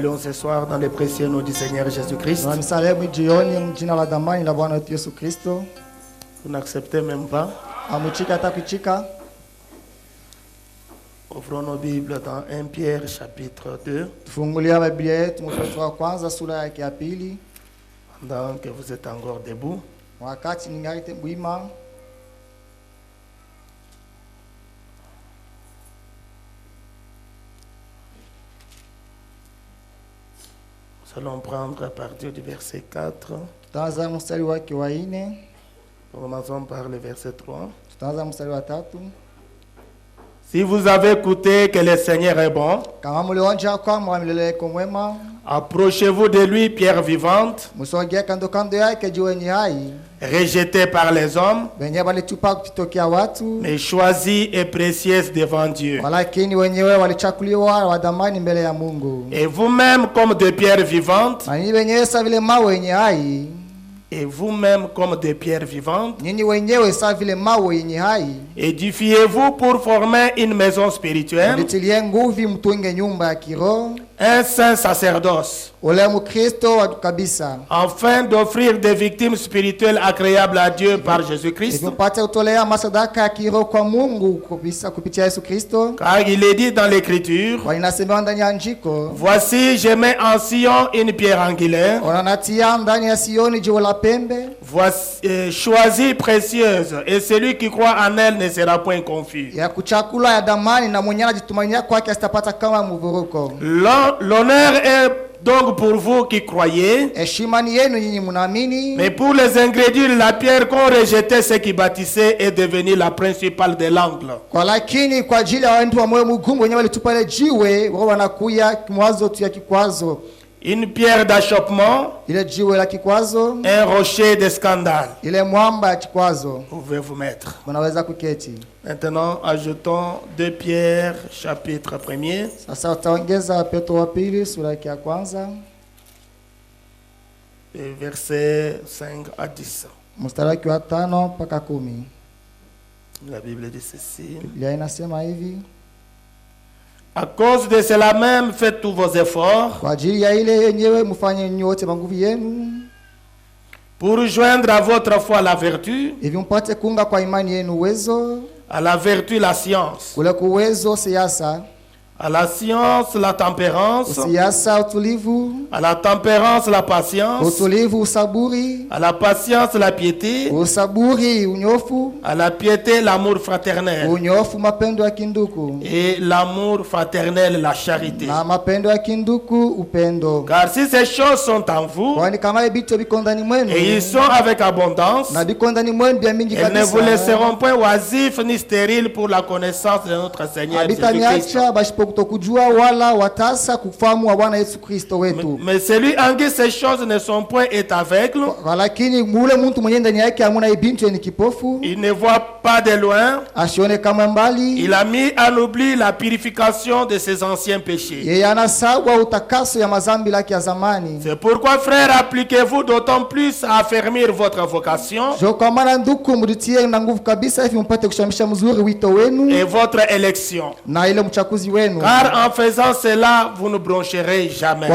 saluons ce soir dans le précieux nom du Seigneur Jésus-Christ. Vous n'acceptez même pas. Ouvrons nos Bibles dans 1 Pierre chapitre 2. Pendant que vous êtes encore debout. Nous allons prendre à partir du verset 4. Commençons par le verset 3. Si vous avez écouté que le Seigneur est bon, approchez-vous de lui, pierre vivante, rejetée par les hommes, mais choisie et précieuse devant Dieu. Et vous-même comme des pierres vivantes, édifiez-vous pour former une maison spirituelle, un saint sacerdoce, afin d'offrir des victimes spirituelles agréables à Dieu par Jésus-Christ. Car il est dit dans l'Écriture, voici, je mets en Sion une pierre angulaire, voici, choisie, précieuse, et celui qui croit en elle ne sera point confus. L'honneur est donc pour vous qui croyez, mais pour les ingrédules, la pierre qu'ont rejeté ceux qui bâtissaient est devenue la principale de l'angle. Une pierre d'achoppement, un rocher de scandale. Vous pouvez vous mettre. Maintenant, ajoutons 2 Pierre, chapitre 1er. Versets 5 à 10. La Bible dit ceci. À cause de cela même, faites tous vos efforts pour joindre à votre foi la vertu, à la vertu la science, à la science la tempérance, à la tempérance la patience, à la patience la piété, à la piété l'amour fraternel, et l'amour fraternel la charité. Car si ces choses sont en vous et ils sont avec abondance, elles ne vous laisseront point oisifs ni stériles pour la connaissance de notre Seigneur Jésus-Christ. Mais celui en qui ces choses ne sont point est aveugle, il ne voit pas de loin, il a mis à l'oubli la purification de ses anciens péchés. C'est pourquoi, frères, appliquez-vous d'autant plus à affermir votre vocation et votre élection. Car en faisant cela, vous ne broncherez jamais.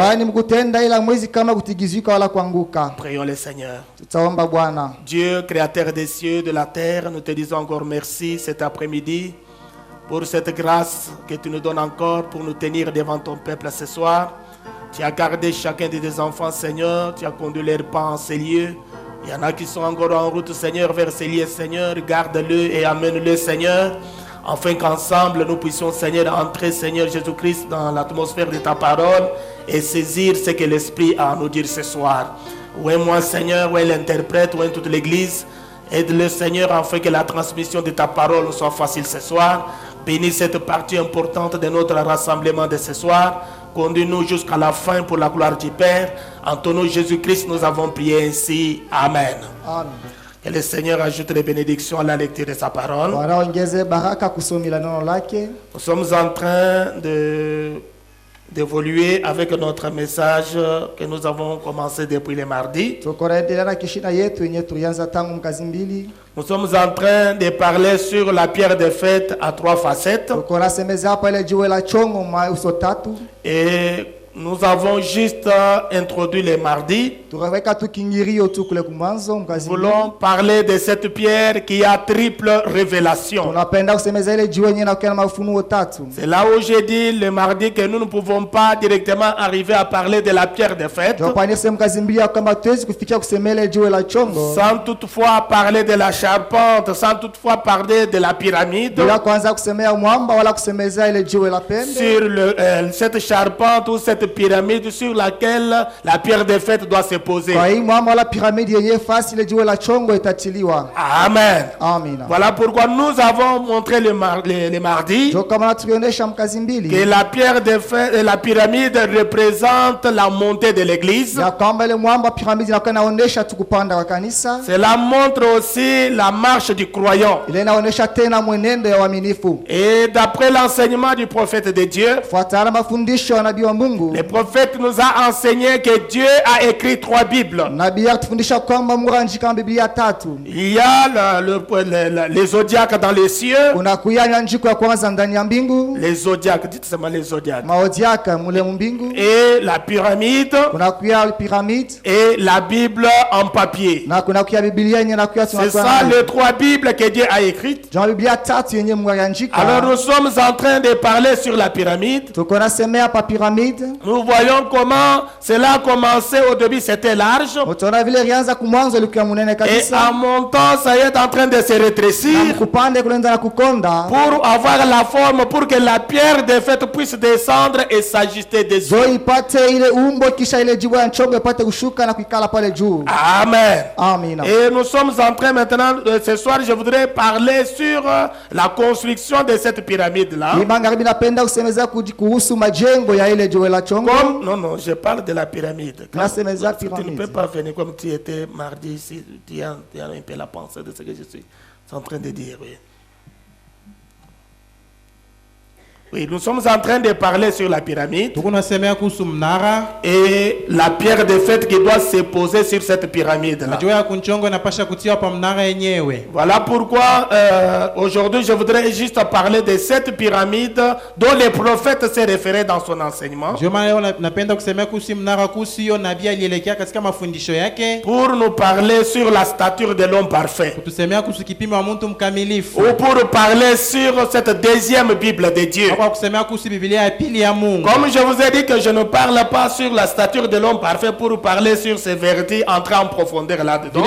Prions le Seigneur. Dieu, créateur des cieux, de la terre, nous te disons encore merci cet après-midi pour cette grâce que tu nous donnes encore pour nous tenir devant ton peuple ce soir. Tu as gardé chacun de tes enfants, Seigneur. Tu as conduit leurs pas en ces lieux. Il y en a qui sont encore en route, Seigneur, vers ces lieux, Seigneur. Garde-le et amène-le, Seigneur, afin qu'ensemble nous puissions, Seigneur, entrer, Seigneur Jésus-Christ, dans l'atmosphère de ta parole et saisir ce que l'Esprit a à nous dire ce soir. Où est moi, Seigneur, où est l'interprète, où est toute l'Église? Aide-le, Seigneur, afin que la transmission de ta parole soit facile ce soir. Bénis cette partie importante de notre rassemblement de ce soir. Conduis-nous jusqu'à la fin pour la gloire du Père. En ton nom Jésus-Christ, nous avons prié ainsi. Amen. Amen. Que le Seigneur ajoute les bénédictions à la lecture de sa parole. Nous sommes en train d'évoluer avec notre message que nous avons commencé depuis le mardi. Nous sommes en train de parler sur la pierre de fête à 3 facettes. Et Nous avons juste introduit les mardis. Nous voulons parler de cette pierre qui a triple révélation. C'est là où j'ai dit le mardi que nous ne pouvons pas directement arriver à parler de la pierre de fête sans toutefois parler de la charpente, sans toutefois parler de la pyramide. Sur cette charpente ou cette pyramide sur laquelle la pierre de fête doit se poser. Amen. Voilà pourquoi nous avons montré les mardis que la pierre de fête et la pyramide représentent la montée de l'église. Cela montre aussi la marche du croyant. Et d'après l'enseignement du prophète de Dieu, le prophète nous a enseigné que Dieu a écrit 3 Bibles. Il y a les zodiaques dans les cieux. Les zodiaques, dites seulement les zodiaques. Et la pyramide. Et la Bible en papier. C'est ça les 3 Bibles que Dieu a écrites. Alors nous sommes en train de parler sur la pyramide. Nous voyons comment cela a commencé. Au début c'était large. Et en montant ça est en train de se rétrécir pour avoir la forme, pour que la pierre de fête puisse descendre et s'ajuster dessus. Amen. Et nous sommes en train maintenant, ce soir je voudrais parler sur la construction de cette pyramide là. Non, je parle de la pyramide. Tu ne peux pas venir comme tu étais mardi ici. Tu as un peu la pensée de ce que je suis en train de dire. Oui, nous sommes en train de parler sur la pyramide et la pierre de fête qui doit se poser sur cette pyramide-là. Voilà pourquoi aujourd'hui je voudrais juste parler de cette pyramide dont le prophète s'est référé dans son enseignement. Pour nous parler sur la stature de l'homme parfait. Ou pour parler sur cette deuxième Bible de Dieu. Comme je vous ai dit que je ne parle pas sur la stature de l'homme parfait pour parler sur ses vertus, entrer en profondeur là-dedans.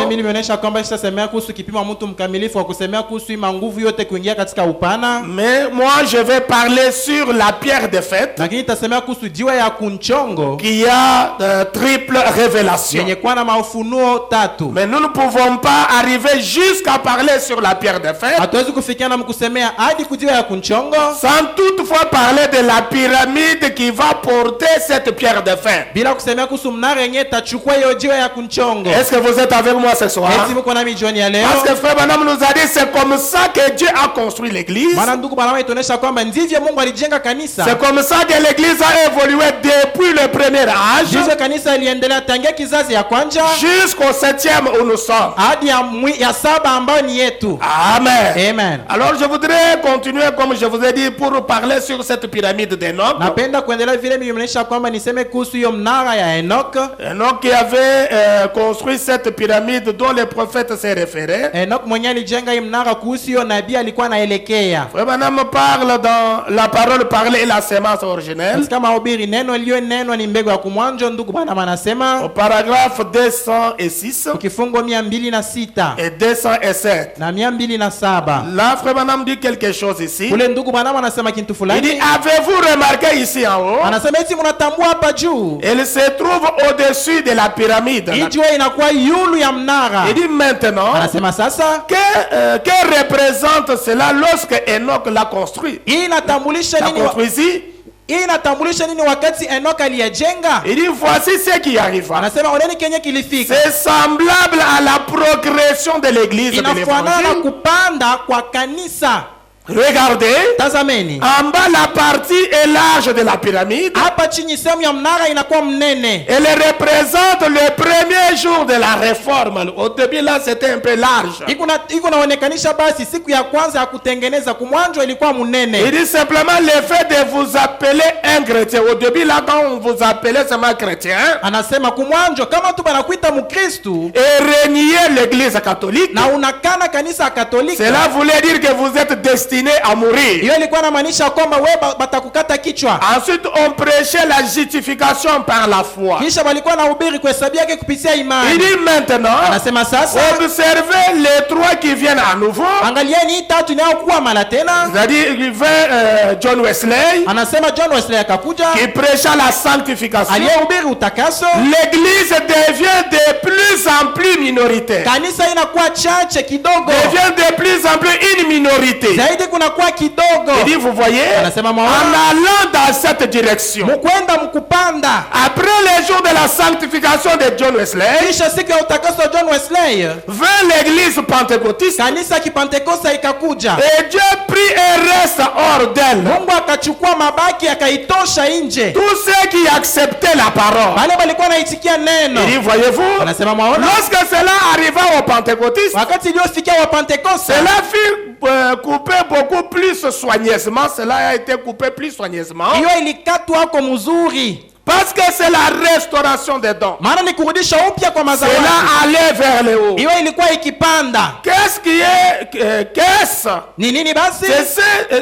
Mais moi je vais parler sur la pierre de fête qui a triple révélation. Mais nous ne pouvons pas arriver jusqu'à parler sur la pierre de fête sans toutefois parler de la pyramide qui va porter cette pierre de fête. Est-ce que vous êtes avec moi ce soir? Parce que frère Branham nous a dit c'est comme ça que Dieu a construit l'église. C'est comme ça que l'église a évolué depuis le premier âge jusqu'au 7e où nous sommes. Amen. Alors je voudrais continuer comme je vous ai dit pour parler sur cette pyramide d'Enoch. Enoch qui avait construit cette pyramide dont le prophète s'est référé. Frère Branham parle dans la parole parlée et la sémence originelle. Au paragraphe 206 et 207. Là, Frère Branham dit quelque chose ici. Il dit, avez-vous remarqué ici en haut? Elle se trouve au-dessus de la pyramide. Il dit maintenant, que représente cela lorsque Enoch l'a construit? Il dit voici ce qui arrivera. C'est semblable à la progression de l'église de l'évangile. Regardez, en bas la partie est large de la pyramide. Elle représente le premier jour de la réforme. Au début là c'était un peu large. Il dit simplement le fait de vous appeler un chrétien. Au début là quand on vous appelait seulement chrétien, et renier l'église catholique, cela voulait dire que vous êtes destiné à mourir. Ensuite on prêchait la justification par la foi. Il dit maintenant, observez les trois qui viennent à nouveau. C'est-à-dire il veut John Wesley qui prêcha la sanctification. L'église devient de plus en plus minoritaire. Devient de plus en plus une minorité. Il dit, vous voyez, en allant dans cette direction, après les jours de la sanctification de John Wesley, vers l'église pentecôtiste, et Dieu prit et reste hors d'elle tous ceux qui acceptaient la parole. Il dit, voyez-vous, lorsque cela arriva aux pentecôtistes, cela fut coupé beaucoup plus soigneusement. Cela a été coupé plus soigneusement. Parce que c'est la restauration des dons. Cela allait vers le haut. Qu'est-ce qui est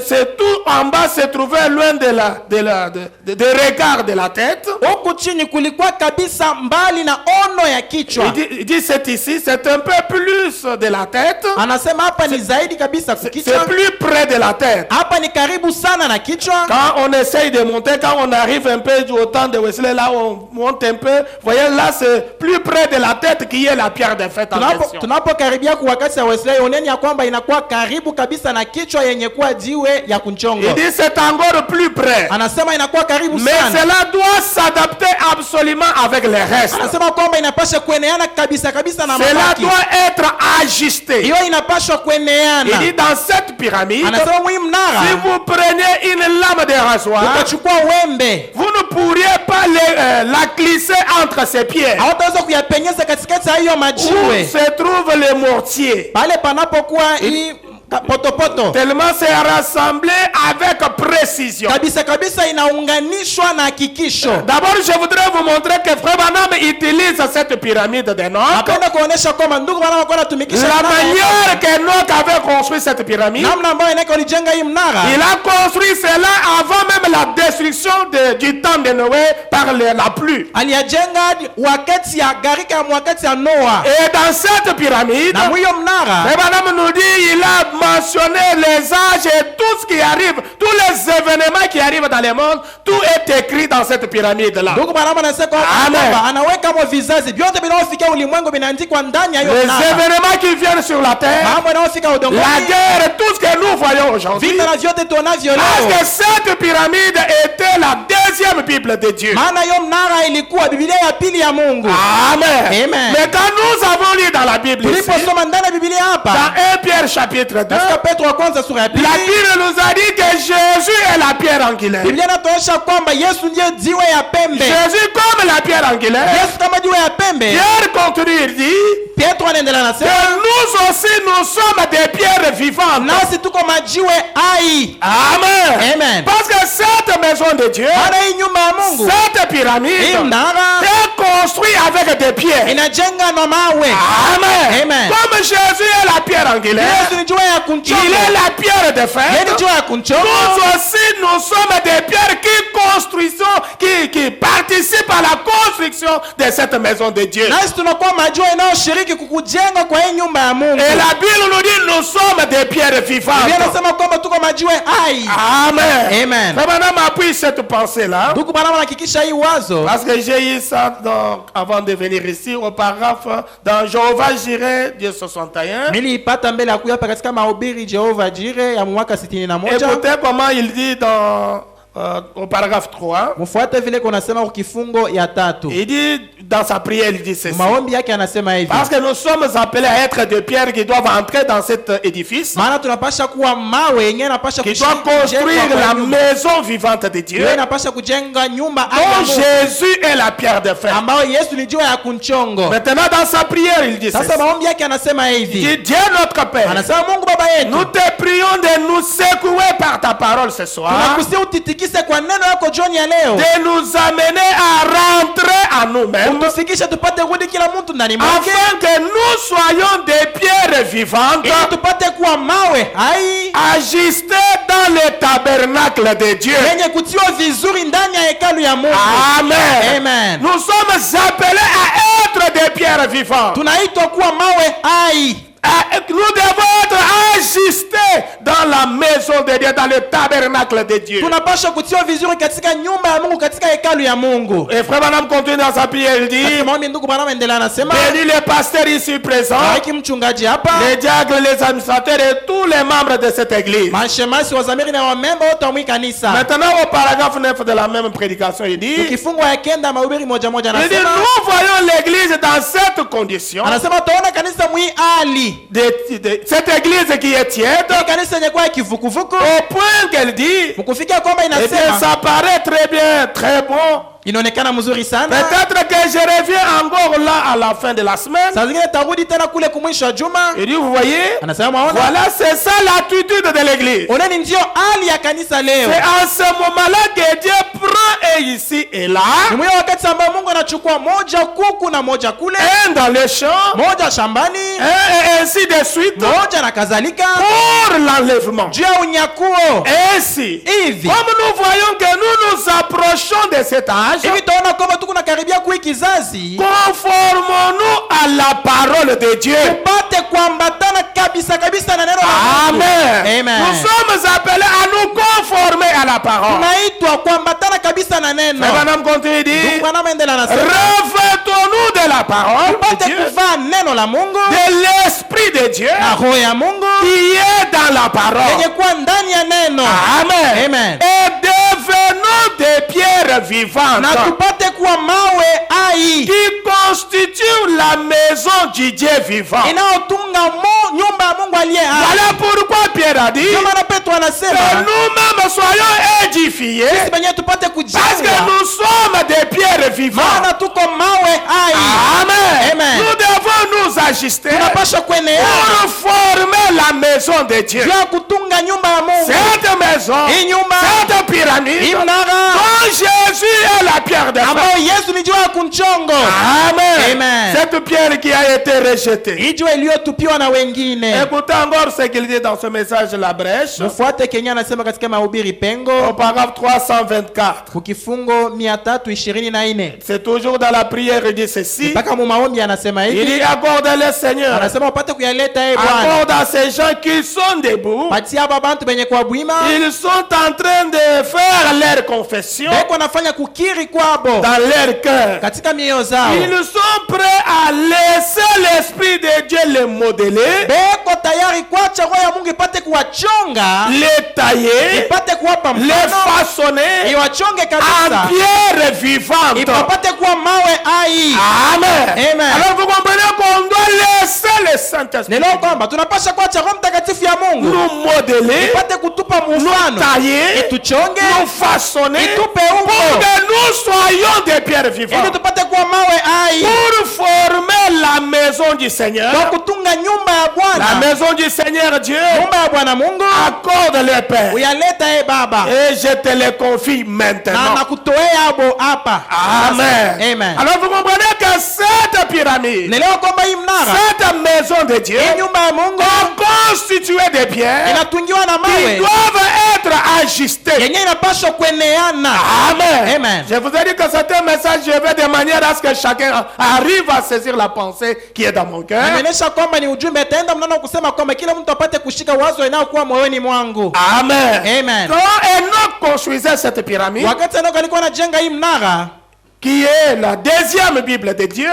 c'est tout en bas se trouvait loin de regard de la tête. Il dit c'est ici, c'est un peu plus de la tête. C'est plus près de la tête. Quand on essaye de monter, quand on arrive un peu au temps de Wesley, là on monte un peu, voyez là c'est plus près de la tête qui est la pierre de fête en question. Il dit c'est encore plus près, mais cela doit s'adapter absolument avec les restes. Cela doit être ajusté. Il dit dans cette pyramide, si vous prenez une lame de rasoir, vous ne pourriez pas la glisser entre ses pieds où se trouve le mortier. Tellement c'est rassemblé avec précision. D'abord je voudrais vous montrer que Frère Branham utilise cette pyramide de Enoch. La manière qu'Enoch avait construit cette pyramide, il a construit cela avant même la destruction du temps de Noé par la pluie. Et dans cette pyramide, Frère Branham nous dit il a mentionner les âges et tout ce qui arrive, tous les événements qui arrivent dans le monde, tout est écrit dans cette pyramide-là. Les événements qui viennent sur la terre, la guerre, tout ce que nous voyons aujourd'hui, parce que cette pyramide était la deuxième Bible de Dieu. Amen. Mais quand nous avons lu dans la Bible ici, dans 1 Pierre chapitre 2, la Bible nous a dit que Jésus est la pierre angulaire. Jésus comme la pierre angulaire. Pierre continue, il dit que nous aussi nous sommes des pierres vivantes. Amen. Parce que cette maison de Dieu, cette pyramide est construite avec des pierres. Amen. Comme Jésus est la pierre angulaire, il est la pierre de fer. Nous aussi nous sommes des pierres qui construisons, qui participent à la construction de cette maison de Dieu. Et la Bible nous dit nous sommes des pierres vivantes. Amen. Maintenant appuie cette pensée là, parce que j'ai eu ça avant de venir ici au paragraphe dans Jéhovah Jireh Dieu 61. Écoutez comment il dit dans Au paragraphe 3. Il dit dans sa prière, il dit ceci. Parce que nous sommes appelés à être des pierres qui doivent entrer dans cet édifice, qui doivent construire la maison vivante de Dieu, dont Jésus est la pierre de fer. Maintenant dans sa prière, il dit ceci. Il dit, Dieu notre Père, nous te prions de nous secouer par ta parole ce soir, de nous amener à rentrer à nous-mêmes, afin que nous soyons des pierres vivantes, ajustées dans le tabernacle de Dieu. Amen. Nous sommes appelés à être des pierres vivantes. Nous devons être ajustés dans la maison de Dieu, dans le tabernacle de Dieu. Et Frère Branham continue dans sa prière, il dit, bénis les pasteurs ici présents, les diacres, les administrateurs et tous les membres de cette église. Maintenant au paragraphe 9 de la même prédication, il dit, nous voyons l'église dans cette condition, cette église qui est tiède, au point qu'elle dit, ça paraît très bien, très bon. Peut-être que je reviens encore là à la fin de la semaine. Et dit, vous voyez, voilà, c'est ça l'attitude de l'église. C'est en ce moment-là que Dieu prend et ici et là, un dans les champs, et ainsi de suite, pour l'enlèvement. Ainsi, comme nous voyons que nous nous approchons de cet âge, conformons-nous à la parole de Dieu. Amen. Nous sommes appelés à nous conformer à la parole. Madame continue dit, revêtons-nous de la parole de Dieu, de l'Esprit de Dieu qui est dans la parole. Amen. Et devenons des pierres vivantes qui constituent la maison du Dieu vivant. Voilà pourquoi Pierre a dit que nous-mêmes soyons édifiés, parce que nous sommes des pierres vivantes. Amen. Nous devons nous ajuster pour former la maison de Dieu. Cette maison, cette pyramide, dont Jésus est la pierre de fer. Amen. Cette pierre qui a été rejetée. Écoutez encore ce qu'il dit dans ce message La Brèche. Au paragraphe 324. C'est toujours dans la prière, il dit ceci. Il dit, accorde le Seigneur. Accorde à ces gens qui sont debout. Ils sont en train de faire leur confession dans leur cœur. Ils sont prêts à laisser l'Esprit de Dieu les modeler, les tailler, les façonner en pierre vivante. Amen. Alors vous comprenez qu'on doit laisser le Saint-Esprit nous modeler, nous tailler, nous façonner, pour que nous soyons des pierres vivantes, pour former la maison du Seigneur. La maison du Seigneur Dieu, accorde le Père, et je te le confie maintenant. Amen. Alors vous comprenez que cette pyramide, cette maison de Dieu, est constituée de pierres qui doivent être ajustées. Amen. Je vous ai dit que c'est un message, je vais de manière à ce que chacun arrive à saisir la pensée qui est dans mon cœur. Amen. Quand Enoch construisait cette pyramide, qui est la deuxième Bible de Dieu.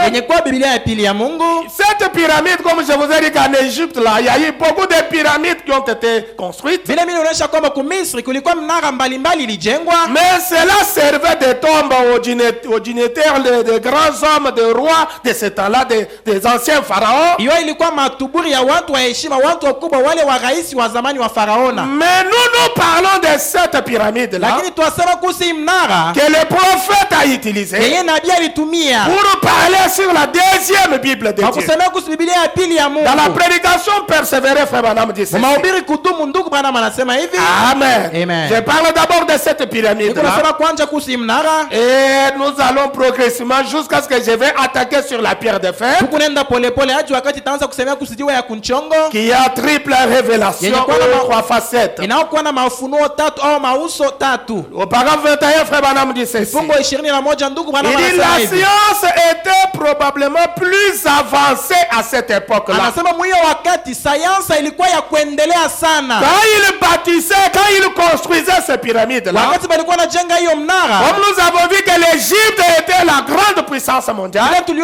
Cette pyramide, comme je vous ai dit qu'en Égypte, là, il y a eu beaucoup de pyramides qui ont été construites. Mais cela servait de tombe aux dignitaires, des grands hommes, des rois de ce temps-là, des anciens pharaons. Mais nous parlons de cette pyramide-là que le prophète a utilisé pour parler sur la deuxième Bible de Dieu. Dans la prédication persévérée, frère Branham dit ceci. Amen. Je parle d'abord de cette pyramide-là. Et nous allons progressivement jusqu'à ce que je vais attaquer sur la pierre de fer qui a triple révélation ou 3 facettes. Au paragraphe 21, frère Branham dit ceci. Il dit la science était probablement plus avancée à cette époque-là. Quand il bâtissait, quand il construisait ces pyramides-là, comme nous avons vu que l'Égypte était la grande puissance mondiale, c'était une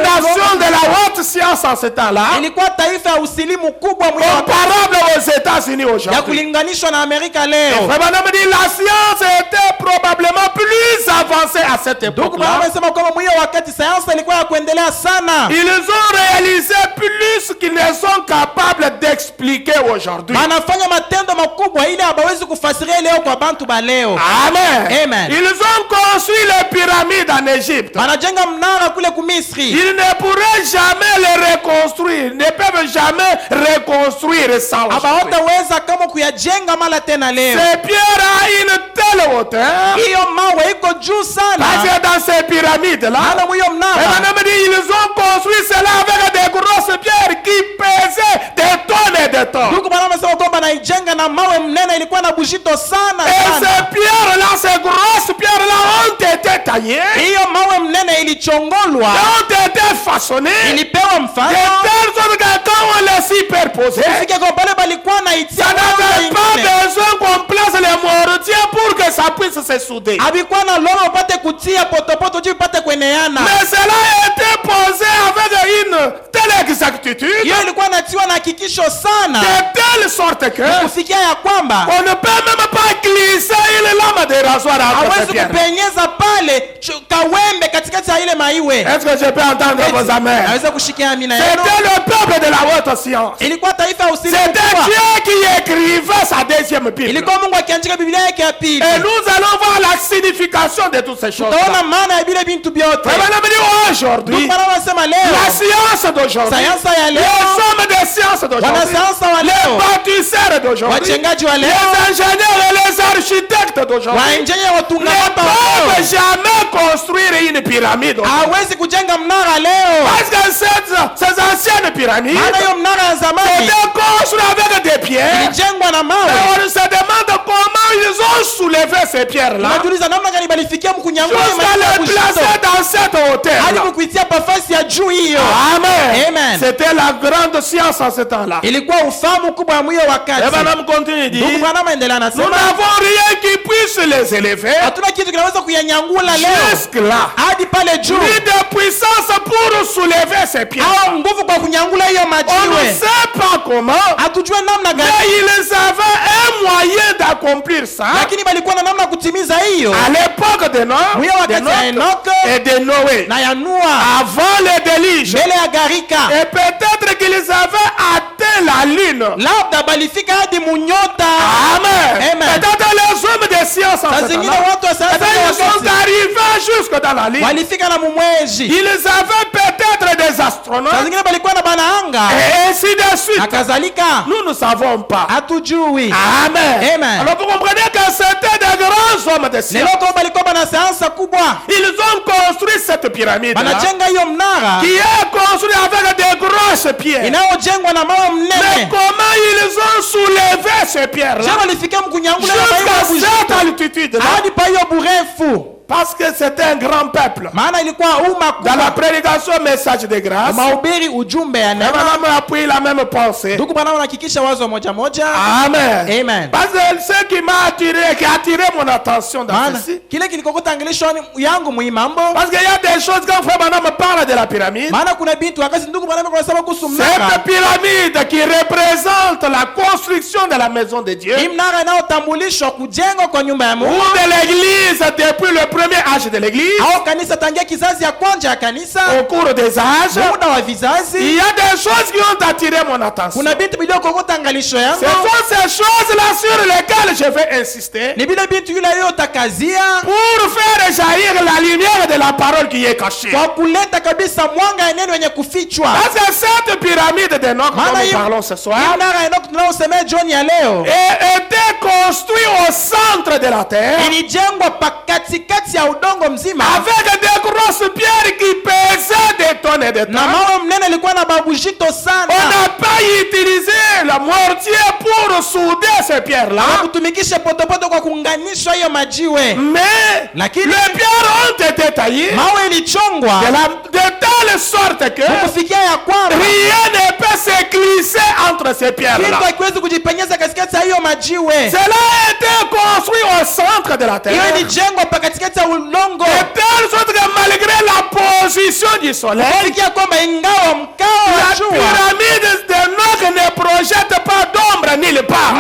nation de la haute science en ce temps-là, comparable aux États-Unis aujourd'hui. La science était probablement plus avancée à cette époque-là. Ils ont réalisé plus qu'ils ne sont capables d'expliquer aujourd'hui. Amen. Ils ont construit les pyramides en Égypte. Ils ne pourraient jamais les reconstruire. Ils ne peuvent jamais reconstruire sans ces pierres à une telle hauteur. Parce que dans ces pyramides-là, ils ont construit cela avec des grosses pierres qui pesaient des tonnes et des tonnes. Et ces pierres-là, ces grosses pierres-là ont été taillées, ont été façonnées, de telle sorte que quand on les superposait, ça n'avait pas besoin qu'on place les mortiers pour que ça puisse se souder. Mais cela a été posé avec une telle exactitude, de telle sorte que on ne peut même pas glisser une lame de rasoir entre ces pierres. Est-ce que je peux entendre vos amens? C'était le peuple de la haute science. C'était Dieu qui écrivait sa deuxième Bible. Et nous allons voir la signification de toutes ces choses. Aujourd'hui, la science d'aujourd'hui, les hommes de science d'aujourd'hui, les bâtisseurs d'aujourd'hui, les ingénieurs et les architectes d'aujourd'hui ne peuvent jamais construire une pyramide. Parce que ces anciennes pyramides étaient construites avec des pierres. Et on se demande comment ils ont soulevé ces pierres-là jusqu'à les placer dans cette hauteur. Amen. C'était la grande science en ce temps-là. Et Branham continue de dire, nous n'avons rien qui puisse les élever jusque-là. Ni de puissance pour soulever ces pierres. On ne sait pas comment, mais ils avaient un moyen d'accomplir ça à l'époque de Enoch et de Noé, avant le déluge. Et peut-être qu'ils avaient atteint la lune. Amen. Peut-être les hommes de science en ce temps-là, ils sont arrivés jusque dans la lune. Ils avaient peut-être des astronomes et ainsi de suite. Nous ne savons pas. Amen. Alors vous comprenez que c'était des grands hommes de science. Ils ont construit cette pyramide qui est construite avec des grosses pierres. Mais comment ils ont soulevé ces pierres-là jusqu'à cette altitude-là? Parce que c'était un grand peuple. Dans la prédication, message de grâce. Nous appuyé la même pensée. Amen. Amen. Parce que ce qui m'a attiré, qui a attiré mon attention dans ceci. Parce qu'il y a des choses quand Frère Branham me parle de la pyramide. Cette pyramide qui représente la construction de la maison de Dieu. Ou de l'église depuis le premier âge de l'église. Au cours des âges. Il y a des choses qui ont attiré mon attention. Ce sont ces choses-là sur lesquelles je vais insister. Pour faire jaillir la lumière de la parole qui est cachée. Parce que cette pyramide de Enoch dont nous parlons ce soir était construite au centre de la terre avec des grosses pierres qui pesaient des tonnes et des tonnes. On n'a pas utilisé la mortier pour souder ces pierres-là. Mais les pierres ont été taillées de telle sorte que rien ne peut se glisser entre ces pierres-là. Cela a été construit au centre de la terre. De telle sorte que malgré la position du soleil, la pyramide de Enoch ne projette pas d'ombre nulle part.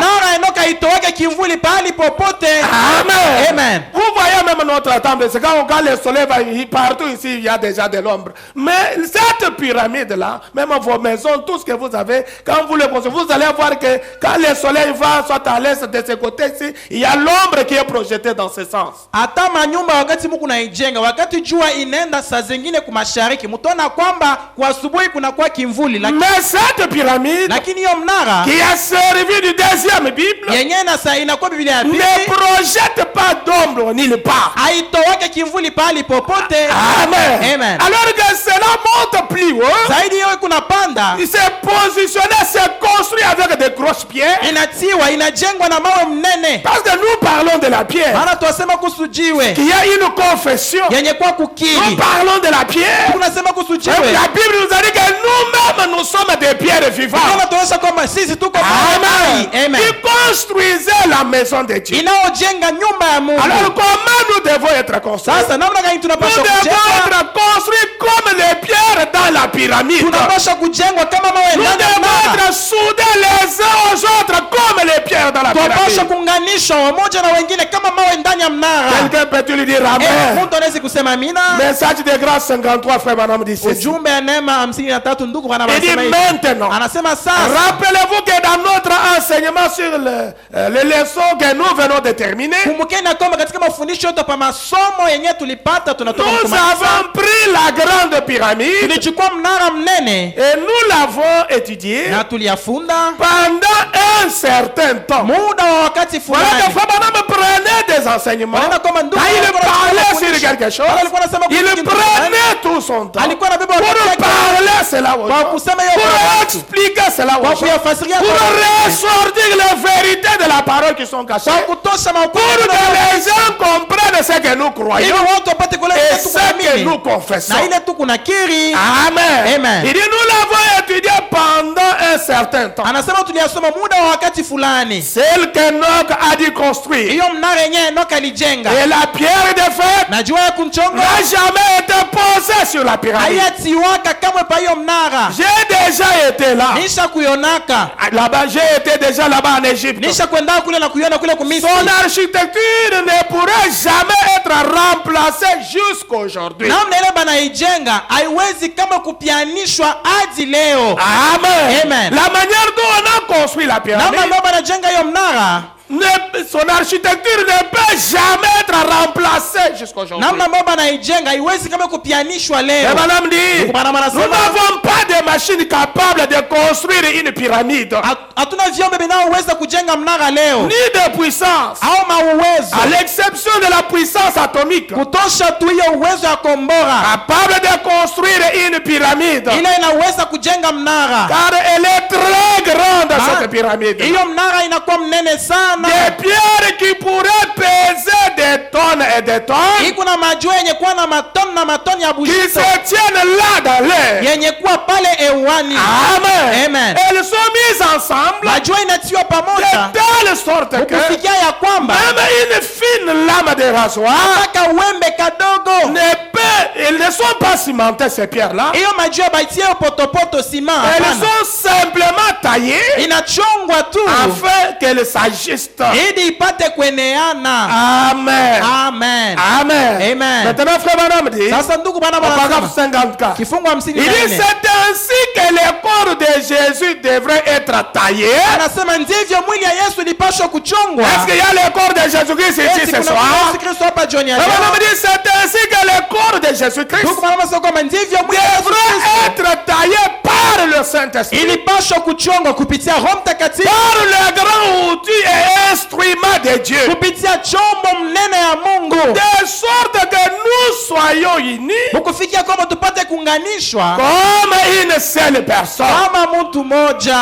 Amen. Amen. Vous voyez même notre temple, c'est quand le soleil va partout ici, il y a déjà de l'ombre. Mais cette pyramide-là, même vos maisons, tout ce que vous avez, quand vous le construisez, vous allez voir que quand le soleil va soit à l'est de ce côté-ci, il y a l'ombre qui est projetée dans ce sens. Mais cette pyramide qui a servi du deuxième Bible ne projette pas d'ombre nulle part. Amen. Amen. Alors que cela monte plus haut, il s'est positionné, s'est construit avec des grosses pierres. Parce que nous parlons de la pierre qui a une confession. Nous parlons de la pierre. La Bible nous a dit que nous-mêmes nous sommes des pierres vivantes. Amen. Qui construisait la maison de Dieu. Alors comment nous devons être construits? Nous devons être construits comme les pierres dans la pyramide. Nous devons être soudés les uns aux autres comme les pierres dans la pyramide. Quelqu'un peut lui dire Amen? Message de grâce 53, Frère Branham dit ceci. Il dit maintenant, rappelez-vous que dans notre enseignement sur les leçons que nous venons de terminer, nous avons pris la grande pyramide et nous l'avons étudiée pendant un certain temps. Voilà que Frère Branham prenait des enseignements. Quand il parlait sur quelque chose, il prenait tout son temps pour parler cela aux gens, pour expliquer cela aux gens, pour ressortir les vérités de la parole qui sont cachées, pour que les gens comprennent ce que nous croyons et ce que nous confessons. Amen. Il dit nous l'avons étudié pendant un certain temps. Celle que Enoch a dû construire. Et la pierre de fête n'a jamais été posée sur la pyramide. J'ai déjà été là. Là-bas, j'ai été déjà là-bas en Égypte. Son architecture ne pourrait jamais être remplacée jusqu'aujourd'hui. Amen. La manière dont on a construit la pyramide, son architecture ne peut jamais être remplacée jusqu'aujourd'hui. Madame dit, nous n'avons pas de machine capable de construire une pyramide, ni de puissance, à l'exception de la puissance atomique, capable de construire une pyramide, car elle est très grande, cette pyramide. Des pierres qui pourraient peser des tonnes et des tonnes iko na majiwe yenye kuwa na matoni na matoni ya qui bujito se tiennent là dans l'air. yenye kuwa pale ewani. Amen. Amen. Elles sont mises ensemble Majiwe inatiwa de pamoja telle sorte que kufikia ya kwamba même une fine lame de rasoir mpaka wembe kadogo elles ne sont pas cimentées, ces pierres-là. hiyo majiwe baitie potopoto sima. Elles Hapana. sont simplement taillées Inachongwa tu afin qu'elles s'ajustent. ili ipate kueneana. Amen. Amen. Amen. Amen. Maintenant, frère Branham dit, Sasa ndugu bana au paragraphe bana 54, kifungu 54 il dit c'est ainsi que le corps de Jésus devrait être taillé. anasema ndivyo mwili ya Yesu ilipaswa kuchongwa. Est-ce qu'il y a le corps de Jésus-Christ ici Eti ce kuna soir? Yesu Kristo hapa jioni ya Frère leo. Branham dit c'est ainsi que le corps de Jésus-Christ Ndugu bana bana kwamba ndivyo mwili ya Yesu devrait Kristo être taillé par le Saint-Esprit, ilipaswa kuchongwa kupitia Roho Mtakatifu, par le grand outil et instrument de Dieu, kupitia chombo mnene ya Mungu, de sorte que nous soyons unis kufikia kwamba tupate kuunganishwa comme une seule personne. kama mtu moja.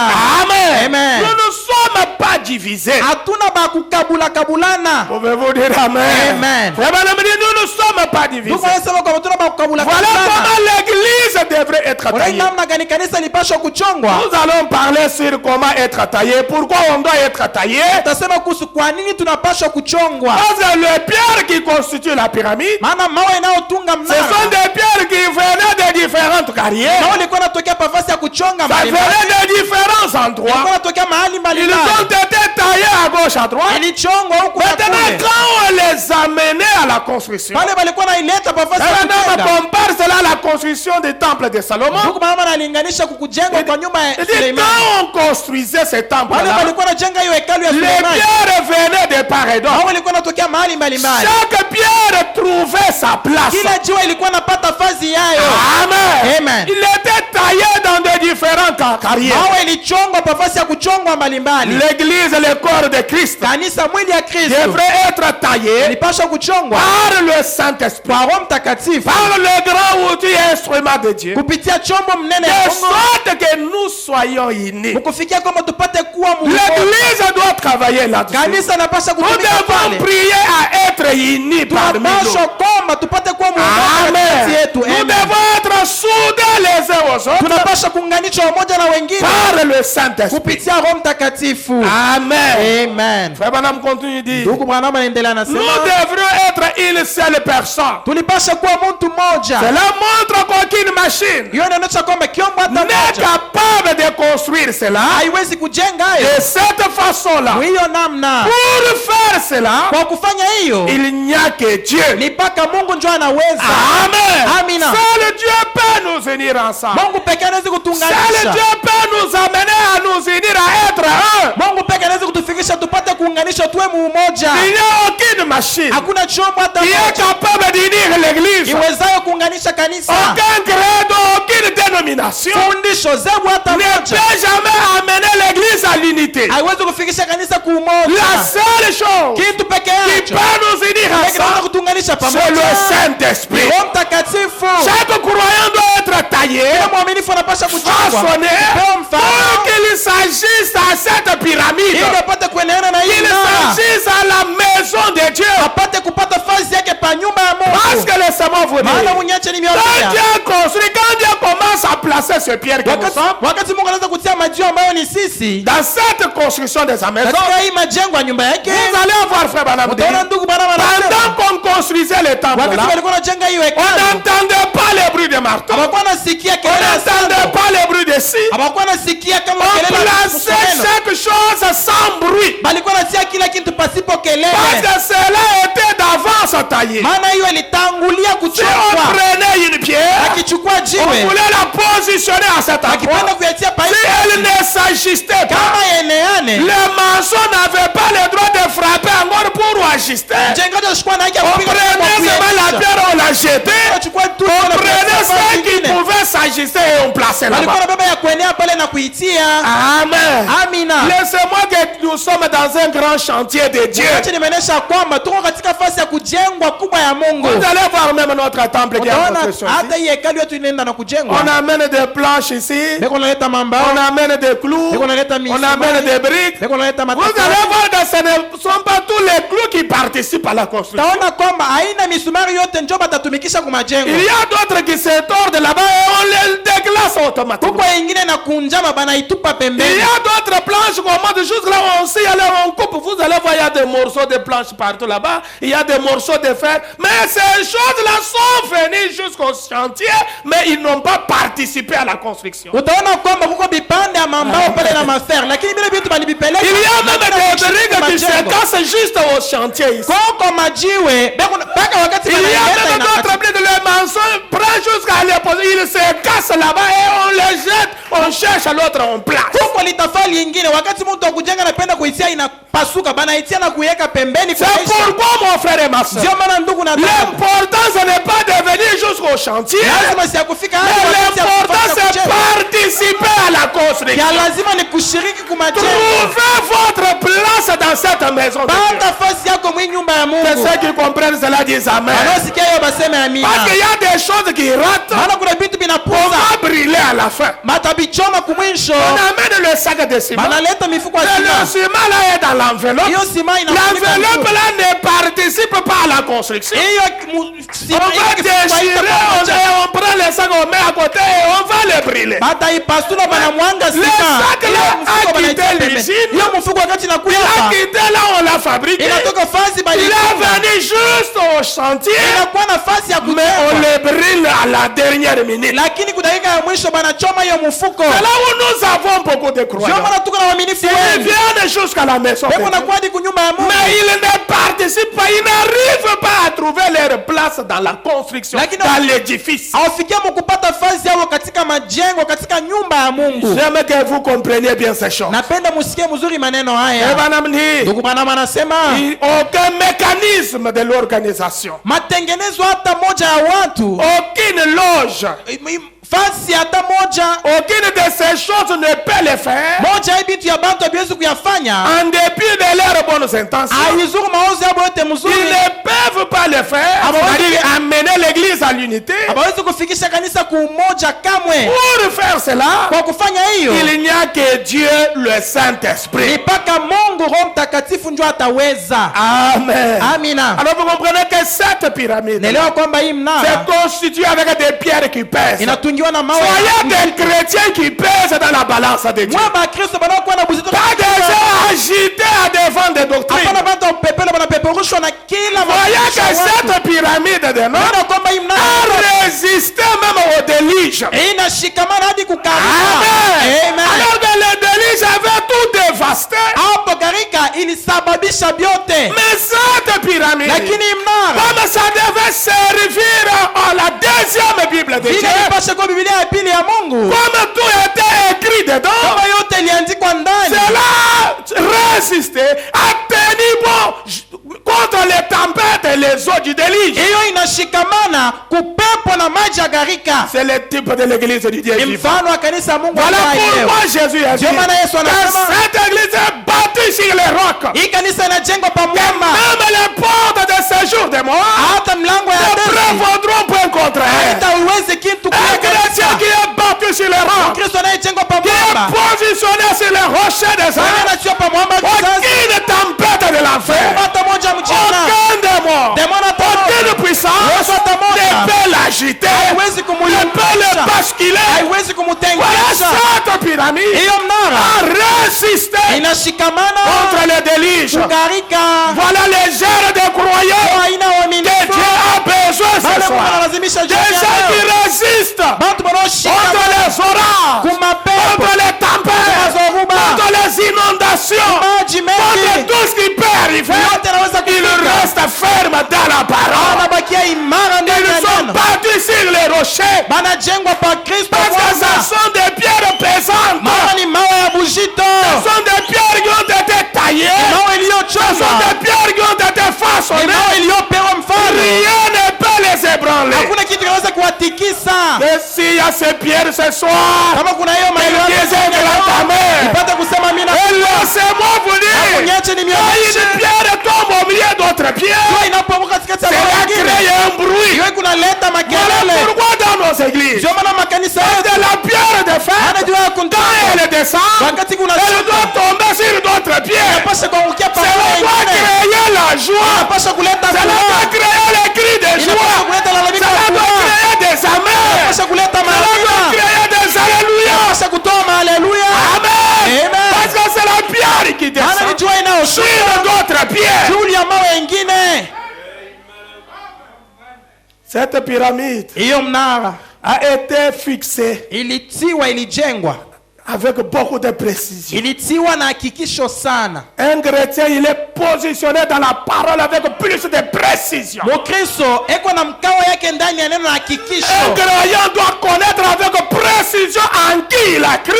Amen. Amen. Nous ne sommes pas divisés. Hatuna ba kukabula kabulana. Pouvez-vous dire Amen? Amen. Frère Branham dit, nous ne sommes pas divisés. Ndugu anasema kwamba hatuna ba kukabula Voilà kabulana. comment l'église devrait être Unaona taillée. namna gani kanisa lipaswa kuchongwa? Nous allons parler sur comment être taillé, pourquoi on doit être taillé. Tutasema kuhusu kwa nini tunapaswa kuchongwa. Parce que les pierres qui constituent la pyramide, Maana mawe inayotunga ce mnara sont des pierres qui venaient de différentes carrières. mawe ilikuwa inatokea pafasi ya kuchonga Ça mbalimbali. venait de différents endroits. Ilikuwa inatokea mahali Ils mbalimbali. ont été taillés à gauche, à droite. Ilichongwa huku na Maintenant, kule. quand on les amenait à la construction, Pale walikuwa naileta pafasi ya on kujenga. compare cela à la construction du temple de Salomon. Ndugu mama analinganisha kukujengwa kwa nyumba ya Il dit, Suleimani. quand on construisait ce Wale temple-là, walikuwa najenga hiyo hekalu ya les Suleimani. pierres venaient de part et d'autre. Mawe ilikuwa inatokea mahali mbalimbali. Chaque pierre trouvait sa place. Kila jiwe ilikuwa napata fazi yayo. Amen. Amen. Il était taillé dans de différentes carrières. Mawe ilichongwa pafasi ya kuchongwa mbalimbali. L'église, le corps de Christ, Kanisa mwili ya Kristo devrait être taillé ilipaswa kuchongwa par le Saint-Esprit, kwa Roho Mtakatifu par le grand outil et instrument de Dieu, kupitia chombo mnene de ya Mungu, sorte que nous soyons unis. kufikia kwamba tupate kuwa mmoja. L'église doit travailler là-dessus. Kanisa napasha Nous kutumika devons pale. prier à être unis parmi nous. Tunapaswa kwamba tupate kuwa mmoja kati Amen. yetu. Nous Amen. devons être soudés les uns aux autres Tunapaswa kuunganishwa wamoja na wengine par le Saint-Esprit. kupitia Roho Mtakatifu. Amen. Amen. Frère Branham continue de dire, Ndugu Branham anaendelea nous anasema devrions être une seule personne. tulipasha kuwa mtu mmoja. Cela montre qu'aucune machine Hiyo inaonyesha kwamba kiombo hata n'est moja capable de construire cela haiwezi kujenga hayo de cette façon-là. kwa hiyo namna. Pour faire cela, Kwa kufanya hiyo il n'y a que Dieu. ni mpaka Mungu ndio anaweza. Amen. Amina. Seul Dieu peut nous unir ensemble. Mungu pekee anaweza Seul kutuunganisha. Dieu peut nous amener à nous unir, à être un. Mungu pekee anaweza kutufikisha tupate kuunganisha tuwe mumoja. Il n'y a aucune machine Hakuna chombo hata qui est moja capable d'unir l'église. iwezayo kuunganisha kanisa. Aucun credo, aucune dénomination Fundisho zebu hata ne moja peut jamais amener l'église à l'unité. haiwezi kufikisha kanisa La kuumoja. seule chose Kitu peke qui yacho peut nous unir kinaweza ensemble, kutuunganisha c'est le pamoja. Saint-Esprit. Roho Mtakatifu. Chaque croyant doit être taillé, Kila mwaminifu anapaswa kuchongwa. façonné, Pewa mfano pour qu'il s'agisse à cette pyramide. ili apate kuelewana na hii Il mnara. s'agisse à la maison de Dieu. Apate kupata fazi yake pa nyumba ya Parce Mungu. que laissez-moi vous Maana dire, unyache quand nimeongea. Dieu construit, quand Dieu commence à placer ce pierre que nous sommes, Wakati Mungu anaweza kutia majiwe ambayo ni sisi dans cette construction de sa maison, katika hii majengo ya nyumba yake, vous allez avoir frère Branham dit, utaona ndugu bana pendant wanasema qu'on construisait le temple wakati là, walikuwa wanajenga hiyo on hekalu n'entendait pas les bruits de marteau, hawakuwa nasikia on kelele ya n'entendait sando, pas les bruits de scie, hawakuwa nasikia kama on kelele ya plaçait kusomeno, chaque chose sans bruit, balikuwa natia kila kitu pasipo parce kelele, que cela était d'avance taillé. maana hiyo ilitangulia Si on kuchongwa. prenait une pierre, Akichukua on jiwe voulait la positionner à cet akipenda endroit. kuyatia Si paipu elle ne s'ajustait pas, kama yeneane, les maçons n'avaient pas le droit de frapper encore pour ajuster. mjengaji ashukua na haki ya On kupiga prenait kwa seulement la kuyaisha. pierre, on la jetait. Achukua tu On na prenait kuyaisha ce qui vingine. pouvait s'ajuster et on plaçait Walikuwa là-bas. na baba ya kuenea pale na kuitia. Amen. Amina. Laissez-moi que nous sommes dans un grand chantier de Dieu. Vous allez voir même notre temple qui est en construction ici. On amène des planches ici. On amène des clous. On amène des briques. Vous allez voir que ce ne sont pas tous les clous qui participent à la construction. Il y a d'autres qui se tordent là-bas et on les déglace automatiquement. Il y a d'autres planches qu'on monte juste là où on sait, alors on coupe. Vous allez voir, il y a des morceaux de planches partout là-bas. Il y a des morceaux de fer. Mais ces choses-là sont venues jusqu'au chantier, mais ils n'ont pas participé à la construction. Il y a même des briques qui se cassent juste au chantier ici. Il y a même d'autres briques, le maçon prend jusqu'à les poser, il se casse là-bas et on les jette, on cherche à l'autre, on place. C'est pourquoi mon frère et ma soeur, l'important ce n'est pas de venir jusqu'au chantier, mais l'important c'est participer à la construction. Trouvez votre place dans cette maison de Dieu. C'est ceux qui comprennent cela disent Amen. Parce qu'il y a des choses qui ratent. On va brûler à la fin. On amène le sac de ciment. Et le ciment là est dans l'enveloppe. L'enveloppe là ne participe pas à la construction. On va déchirer, on prend le sac, on met à côté et on va le brûler. Le sac là a quitté l'usine. Il a quitté là où on l'a fabriqué. Il est venu juste au chantier. Mais on le brûle à la dernière minute. C'est là où nous avons beaucoup de croyants. Ils viennent jusqu'à la maison. Mais ils ne participent pas. Ils n'arrivent pas à trouver leur place dans la construction, dans l'édifice. J'aime que vous compreniez bien ces choses. Aucun mécanisme de l'organisation, aucune loge, aucune de ces choses ne peut les faire en dépit de leurs bonnes intentions. Ils ne peuvent pas le faire, c'est-à-dire amener l'église à l'unité. Pour faire cela, il n'y a que Dieu le Saint-Esprit. Amen. Alors vous comprenez que cette pyramide c'est constitué avec des pierres qui pèsent. Soyez des chrétiens qui pèsent dans la balance de Dieu. Pas des gens agités à devant des doctrines. Voyez que cette pyramide de Noé a résisté même au déluge. Amen. Alors que le déluge avait tout dévasté. Mais cette pyramide, comme ça devait servir à la deuxième Bible de Dieu, comme tout était écrit dedans, cela résistait, a tenu bon contre les tempêtes et les eaux du déluge. C'est le type de l'église du Dieu vivant. Voilà pourquoi Jésus a dit que cette église est bâtie sur les rocs. Même les portes de séjour de moi ne prévaudront point contre elle. Un chrétien qui est bâti sur les rocs, qui est positionné sur les rochers des airs, aucune tempête de l'enfer, aucun démon, aucune puissance ne peut l'agiter, ne peut le basculer. Voilà cette pyramide a résisté contre le déluge. Voilà les heures de croyants que Dieu a besoin ce soir. Des gens qui résistent contre les orages, contre les tempêtes, contre les inondations, contre tout ce qui peut arriver. Ils restent fermes dans la parole. Ils sont battus sur les rochers parce que ce sont des pierres pesantes. Ce sont des pierres qui ont été taillées. Ce sont des pierres qui ont été façonnées. Rien ne peut les ébranler. Et s'il y a ces pierres ce soir, elles disent que la ta main. Et laissez-moi vous ni Quand une pierre tombe au milieu d'autres pierres, c'est là créer un bruit. Voilà pourquoi dans nos églises, de la pierre de fer, quand elle descend, elle doit tomber sur d'autres pierres. Cela doit créer la joie. Cela doit créer les cris de joie. Cela doit créer des amens. Cela doit créer des alléluia. Amen. Parce que c'est la pierre qui descend sur d'autres pierres. Cette pyramide a été fixée avec beaucoup de précision. Un chrétien, il est positionné dans la parole avec plus de précision. Un croyant doit connaître avec précision en qui il a cru.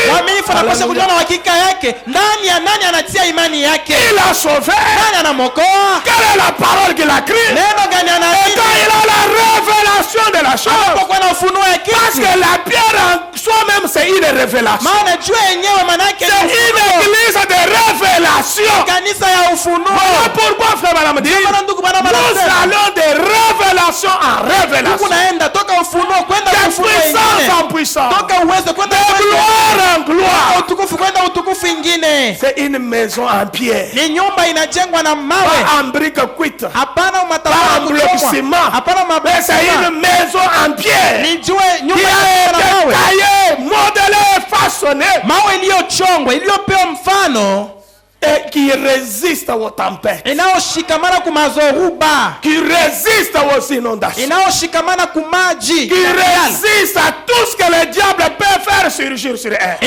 Il a sauvé. Quelle est la parole qu'il a cru? Et quand il a la révélation de la chose, parce que la pierre en soi-même c'est une révélation. C'est une église de révélation. Voilà pourquoi frère Madame dit, nous allons de révélation en révélation, de puissance en puissance, de gloire en gloire. C'est une maison en pierre, pas en briques cuites, pas en bloc ciment, mais c'est une maison en pierre qui a été taillée, modelée, façonnée et qui résiste aux tempêtes, qui résiste aux inondations, qui résiste à tout ce que le diable peut faire surgir sur elle.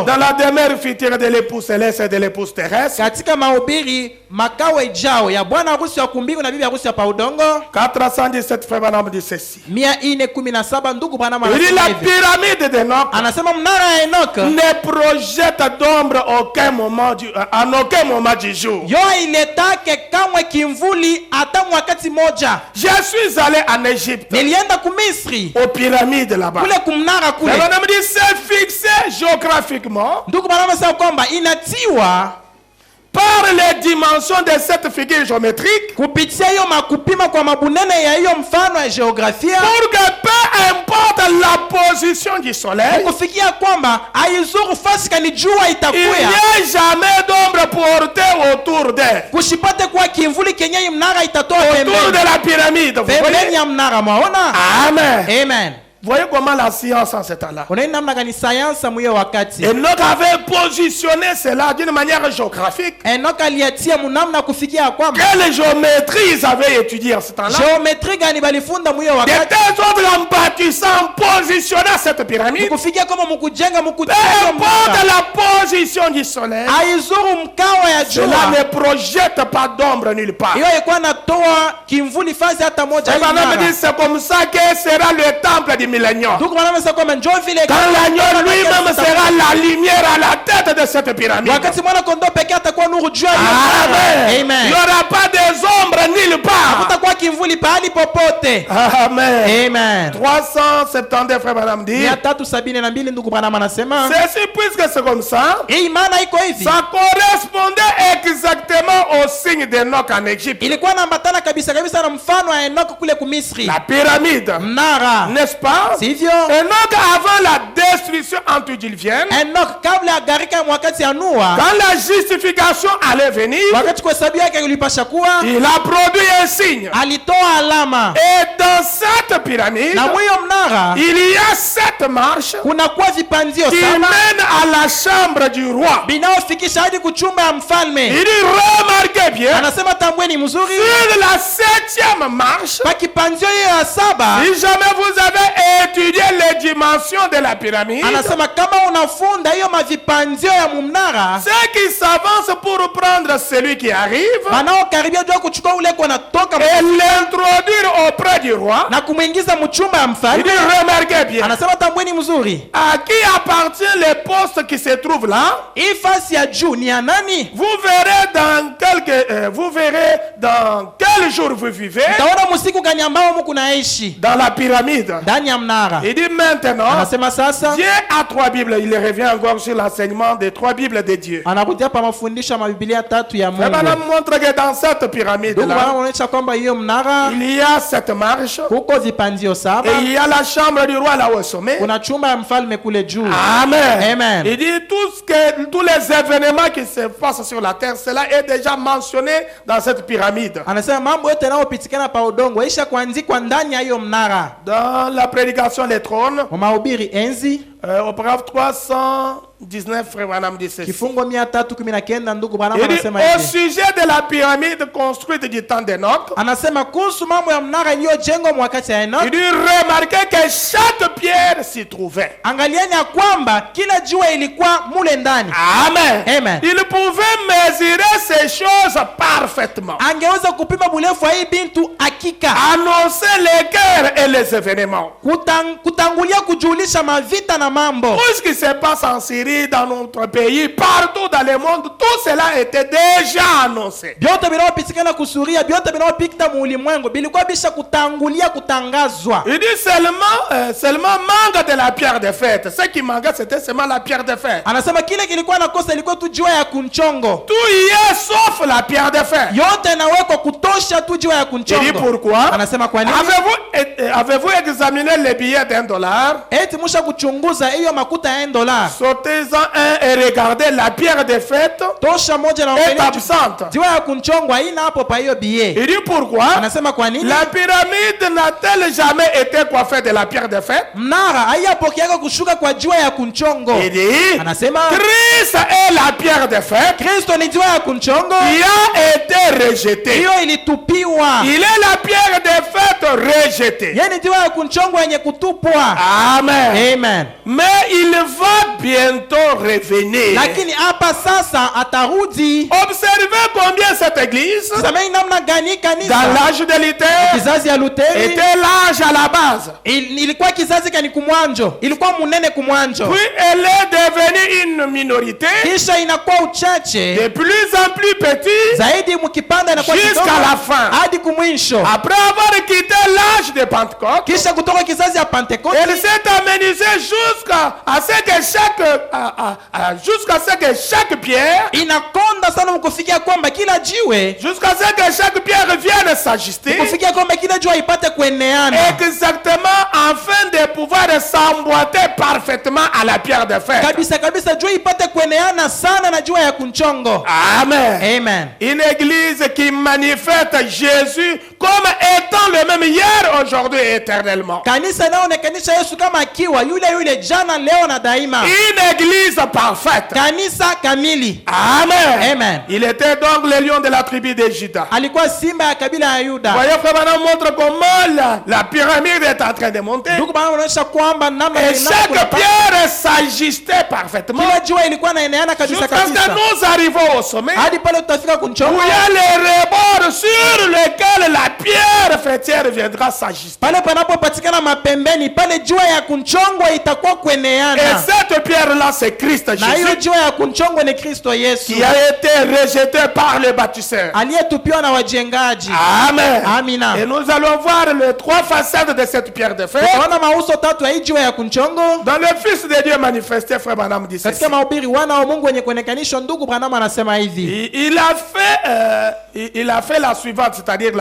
Dans la demeure future de l'épouse céleste et de l'épouse terrestre, 417 frères Branham dit ceci. Il dit la pyramide d'Enoch ne projette d'ombre aucun moment en aucun moment du jour. Je suis allé en Égypte, aux pyramides là-bas. Branham dit c'est fixé géographiquement par les dimensions de cette figure géométrique, pour que peu importe la position du soleil, il n'y a jamais d'ombre portée autour d'elle, autour de la pyramide. Vous voyez? Amen. Amen. Voyez comment la science en ce temps-là. Enoch avait positionné cela d'une manière géographique. Quelle géométrie ils avaient étudié en ce temps-là? De telle sorte en bâtissant, en positionnant cette pyramide, peu importe la position du soleil, cela ne projette pas d'ombre nulle part. C'est comme ça que sera le temple du millénium. Quand l'agneau lui-même sera la lumière à la tête de cette pyramide. Amen. Il n'y aura pas des ombres nulle part. Amen. 372 frères Branham dit, ceci puisque c'est comme ça, ça correspondait exactement au signe d'Enoch en Égypte. La pyramide, n'est-ce pas? Enoch avant la destruction antédiluvienne, quand la justification allait venir, il a produit un signe. Et dans cette pyramide, il y a 7 marches qui mènent à la chambre du roi. Il dit remarquez bien, sur la 7e marche, si jamais vous avez étudié les dimensions de la pyramide, ceux qui s'avancent pour prendre celui qui arrive et l'introduire auprès du roi. Na kumuingiza mchumba ya Il mfalme. dit remarquez bien. Anasema tambweni mzuri. À qui appartient le poste qui se trouve là? Hii fasi ya juu ni ya nani? Vous verrez dans quel jour vous vivez. Taona musiku gani ambao mko naishi. Dans la pyramide. Ndani ya mnara. Il dit maintenant. Anasema sasa. Dieu a 3 Bibles. Il revient encore sur l'enseignement des 3 Bibles de Dieu. Anakutia pa mafundisho ya Biblia 3 ya Mungu. Ça montre que dans cette pyramide là, il y a 7 marches. Et il y a la chambre du roi là au sommet. Amen. Amen. Il dit tous les événements qui se passent sur la terre, cela est déjà mentionné dans cette pyramide. Dans la prédication des trônes, au paragraphe 319, frère Branham dit ceci. Il dit, au sujet de la pyramide construite du temps d'Enoch, il dit, remarquez que chaque pierre s'y trouvait. Amen. Amen. Il pouvait mesurer ces choses parfaitement. Annoncer les guerres et les événements. Tout ce qui se passe en Syrie, dans notre pays, partout dans le monde, tout cela était déjà annoncé. Il dit seulement manque de la pierre de fête. Ce qui manquait, c'était seulement la pierre de fête. Tout y est sauf la pierre de fête. Il dit pourquoi? Avez-vous examiné les billets $1? Sortez-en un et regardez, la pierre de fête est absente. Il dit pourquoi? La pyramide n'a-t-elle jamais été coiffée de la pierre de fête? Il dit Christ est la pierre de fête qui a été rejetée. Il est la pierre de fête rejetée. Amen. Amen. Mais il va bientôt revenir. Observez combien cette église, dans l'âge de Luther, était l'âge à la base. Puis elle est devenue une minorité, de plus en plus petite, jusqu'à la fin. Après avoir quitté l'âge de Pentecôte, elle s'est amenuisée jusqu'à ce que chaque pierre, vienne s'ajuster exactement afin de pouvoir s'emboîter parfaitement à la pierre de fer. Amen. Amen. Une église qui manifeste Jésus comme étant le même hier, aujourd'hui et éternellement. Une église parfaite. Amen. Amen. Il était donc le lion de la tribu de Juda. Voyez, frère, montre comment la pyramide est en train de monter. Et chaque pierre s'ajustait parfaitement. Jusqu'à ce que nous arrivons au sommet, où il y a les rebords sur lesquels la pierre fêtière viendra s'ajuster. Et cette pierre-là, c'est Christ Jésus, qui a été rejeté par les bâtisseurs. Amen. Et nous allons voir les 3 facettes de cette pierre de fer. Dans le Fils de Dieu manifesté, frère Branham dit ceci. Il a fait la suivante, c'est-à-dire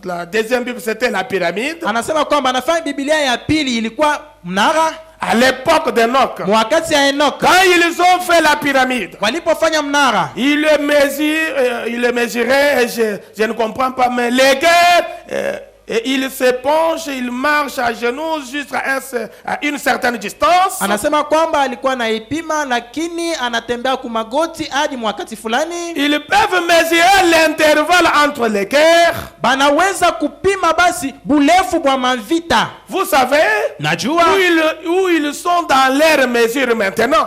la deuxième Bible, c'était la pyramide. À l'époque d'Enoch, quand ils ont fait la pyramide, ils le mesuraient, et je ne comprends pas, mais les gars, et il se penche, il marche à genoux jusqu'à une certaine distance. Ils peuvent mesurer l'intervalle entre les cœurs. Vous savez où ils sont dans leur mesure maintenant?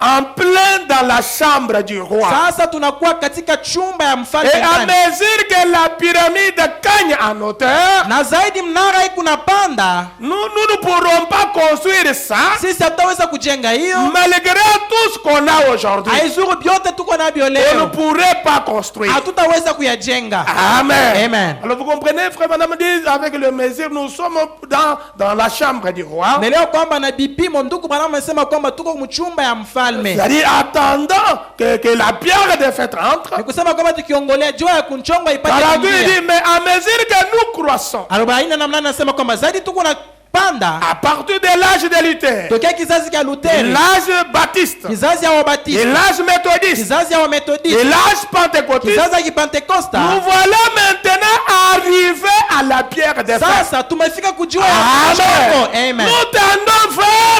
En plein dans dans la chambre du roi. Sasa tunakuwa katika chumba ya mfalme. Et à mesure que la pyramide gagne en hauteur, na zaidi mnara iko napanda, nous ne pourrons pas construire ça. Sisi hatutaweza kujenga hiyo. Malgré tout ce qu'on a aujourd'hui, haizuru byote tuko nabyo leo, on ne pourrait pas construire. Hatutaweza kuyajenga. Amen. Amen. Alors vous comprenez, frère madame, dit avec le mesure, nous sommes dans la chambre du roi. Leo kwamba na bipimo ndugu bwana amesema kwamba tuko mchumba ya mfalme. C'est-à-dire attendant que la pierre de fête entre. Ni kusema kwamba tukiongolea jua ya kunchonga ipate kuingia. Il dit mais à mesure que nous croissons. 40 na mnane anasema kwamba zaidi tuko na panda à partir de l'âge de Luther, tokea kizazi cha Luther, l'âge baptiste, kizazi ya wabatiste, l'âge méthodiste, kizazi ya wamethodiste, l'âge pentecôtiste, kizazi ya pentecosta, nous voilà maintenant arrivés à la pierre de fer. Sasa tumefika kujua ya kunchongo. Amen. Nous tendons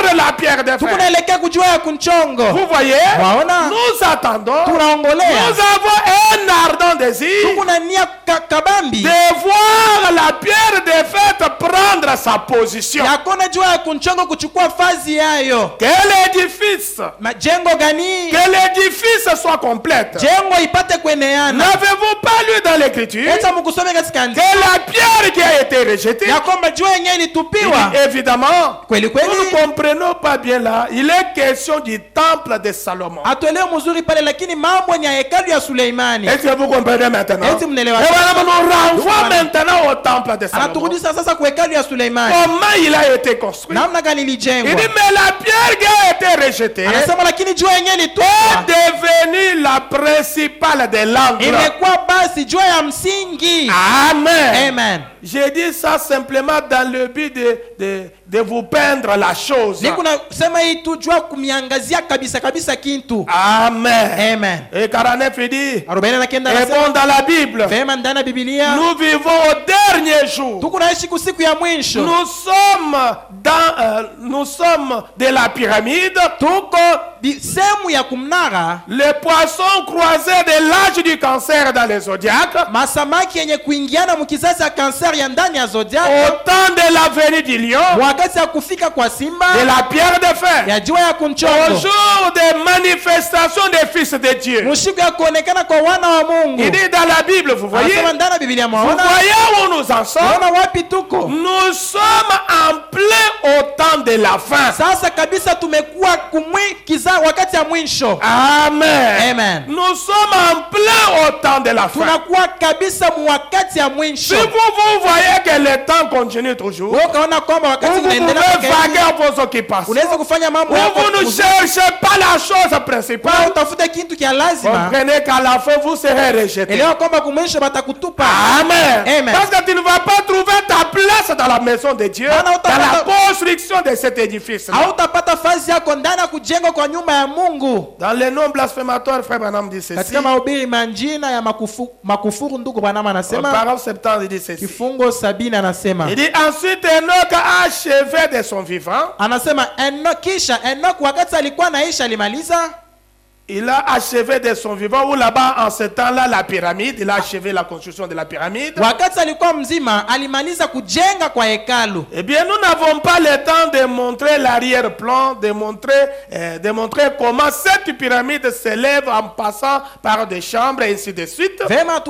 vers la pierre de fer. Tunaelekea kujua ya kunchongo. Vous voyez? Waona? Nous attendons. Tunaongolea. Nous avons un ardent désir tukuna nia kabambi de voir la pierre de fer prendre sa position. Yakona jua ya kunchongo kuchukua fazi yayo. Que l'édifice, majengo gani, que l'édifice soit complète. Jengo ipate kueneana. N'avez-vous pas lu dans l'écriture eta mkusome katika andiko que la pierre qui a été rejetée, ya kwamba jua yenyewe ilitupiwa? Évidemment, kweli kweli, nous ne comprenons pas bien là. Il est question du temple de Salomon. Atuelewe mzuri pale, lakini mambo ni ya hekalu ya Suleimani. Est-ce que vous comprenez maintenant? Eti mnaelewa? Et voilà, nous renvoie maintenant au temple de Salomon. Anaturudisha sasa kwa hekalu ya Suleimani. Comment il a été construit? Namna gani ilijengwa? Il dit mais la pierre qui a été rejetée anasema lakini jua yenyewe ilitupa est devenue la principale de l'angle. Imekuwa basi jua ya msingi. Amen. Amen. J'ai dit ça simplement dans le but de vous peindre la chose. Niko nasema hii tu jua kumiangazia kabisa kabisa kintu. Amen. Amen. Et 49 il dit, 49 et bon dans la Bible, vema ndani ya Biblia, nous vivons au dernier jour. Tuko naishi kusiku ya mwisho. Nous sommes de la pyramide. Tuko sehemu ya kumnara. Les poissons croisés de l'âge du cancer dans les zodiaques. Masamaki yenye kuingiana mkizazi ya cancer ya ndani ya zodiaque. Au temps de la venue du lion. Wakati ya kufika kwa simba. De la pierre de fer. Ya jua ya kunchongo. Au jour des manifestations des fils de Dieu. Mushiku ya kuonekana kwa wana wa Mungu. Il dit dans la Bible, vous voyez. Vous voyez où nous en sommes. Wapi tuko? Nous sommes en plein au temps de la fin. Sasa kabisa tumekuwa wakati ya mwisho. Amen. Amen. Nous sommes en plein au temps de la fin. Tunakuwa kabisa wakati ya mwisho. Si vous voyez que le temps continue toujours, vous pouvez vaguer vos occupations. Vous ne cherchez pas la chose principale. Comprenez qu'à la fin vous serez rejeté. Amen. Parce que tu ne vas pas trouver ta place dans la maison de Dieu, dans la construction de cet édifice. Dans les noms blasphématoires, frère Branham dit ceci. Parole 70 dit ceci. Il dit ensuite Enoch a achevé de son vivant. Il a achevé de son vivant, ou là-bas en ce temps-là la pyramide, il a achevé la construction de la pyramide. Eh bien nous n'avons pas le temps de montrer l'arrière-plan, de montrer comment cette pyramide s'élève en passant par des chambres et ainsi de suite. Cela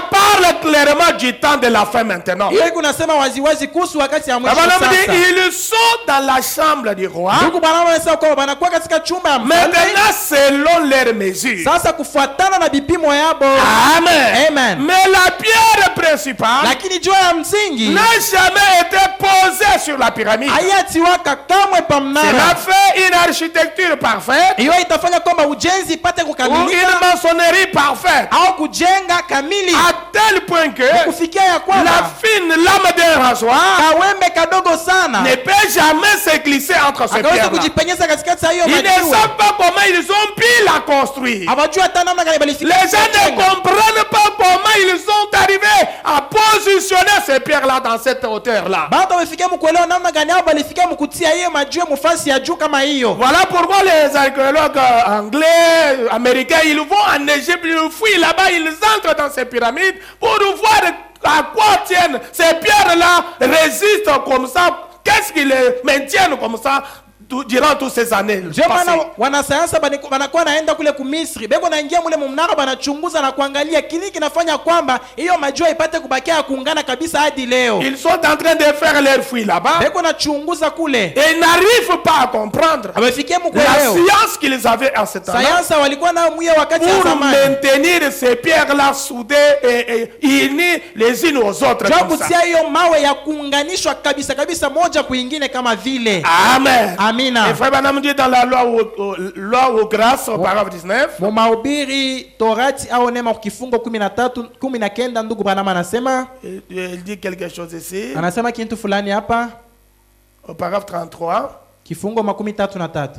parle clairement du temps de la fin maintenant. Ils sont dans la chambre du roi. Maintenant selon leurs mesures. Amen. Mais la pierre principale n'a jamais été posée sur la pyramide. Cela fait une architecture parfaite ou une maçonnerie parfaite, à tel point que la fine lame d'un rasoir ne peut jamais se glisser entre ces pierres-là. Ils ne savent pas comment ils ont pu la construire. Les gens ne comprennent pas comment ils sont arrivés à positionner ces pierres-là dans cette hauteur-là. Voilà pourquoi les archéologues anglais, américains, ils vont en Égypte, ils fouillent là-bas, ils entrent dans ces pyramides pour voir à quoi tiennent ces pierres-là, résistent comme ça. Qu'est-ce est-ce qu'ils les maintiennent comme ça durant toutes ces années? Wanasayansa wanakuwa naenda kule kumisri, beko naingia mule mnara banachunguza na kuangalia kile kinafanya kwamba hiyo majua ipate kubakia kuungana kabisa hadi leo. Ils sont en train de faire leur fouille là-bas. Beko nachunguza kule. Et ils n'arrivent pas à comprendre la science qu'ils avaient en ce temps. Sayansa walikuwa nao mwe wakati wa zamani. Pour maintenir ces pierres là soudées et unies les unes aux autres comme ça. Hiyo mawe ya kuunganishwa kabisa kabisa moja kuingine kama vile. Amen. Amina. Et frère Branham dit dans la loi aux grâces au paragraphe 19. Mahubiri Torati au Neema kifungo 13 ndugu Branham anasema. Il dit quelque chose ici. Anasema kitu fulani hapa. Au paragraphe 33. Kifungo 33.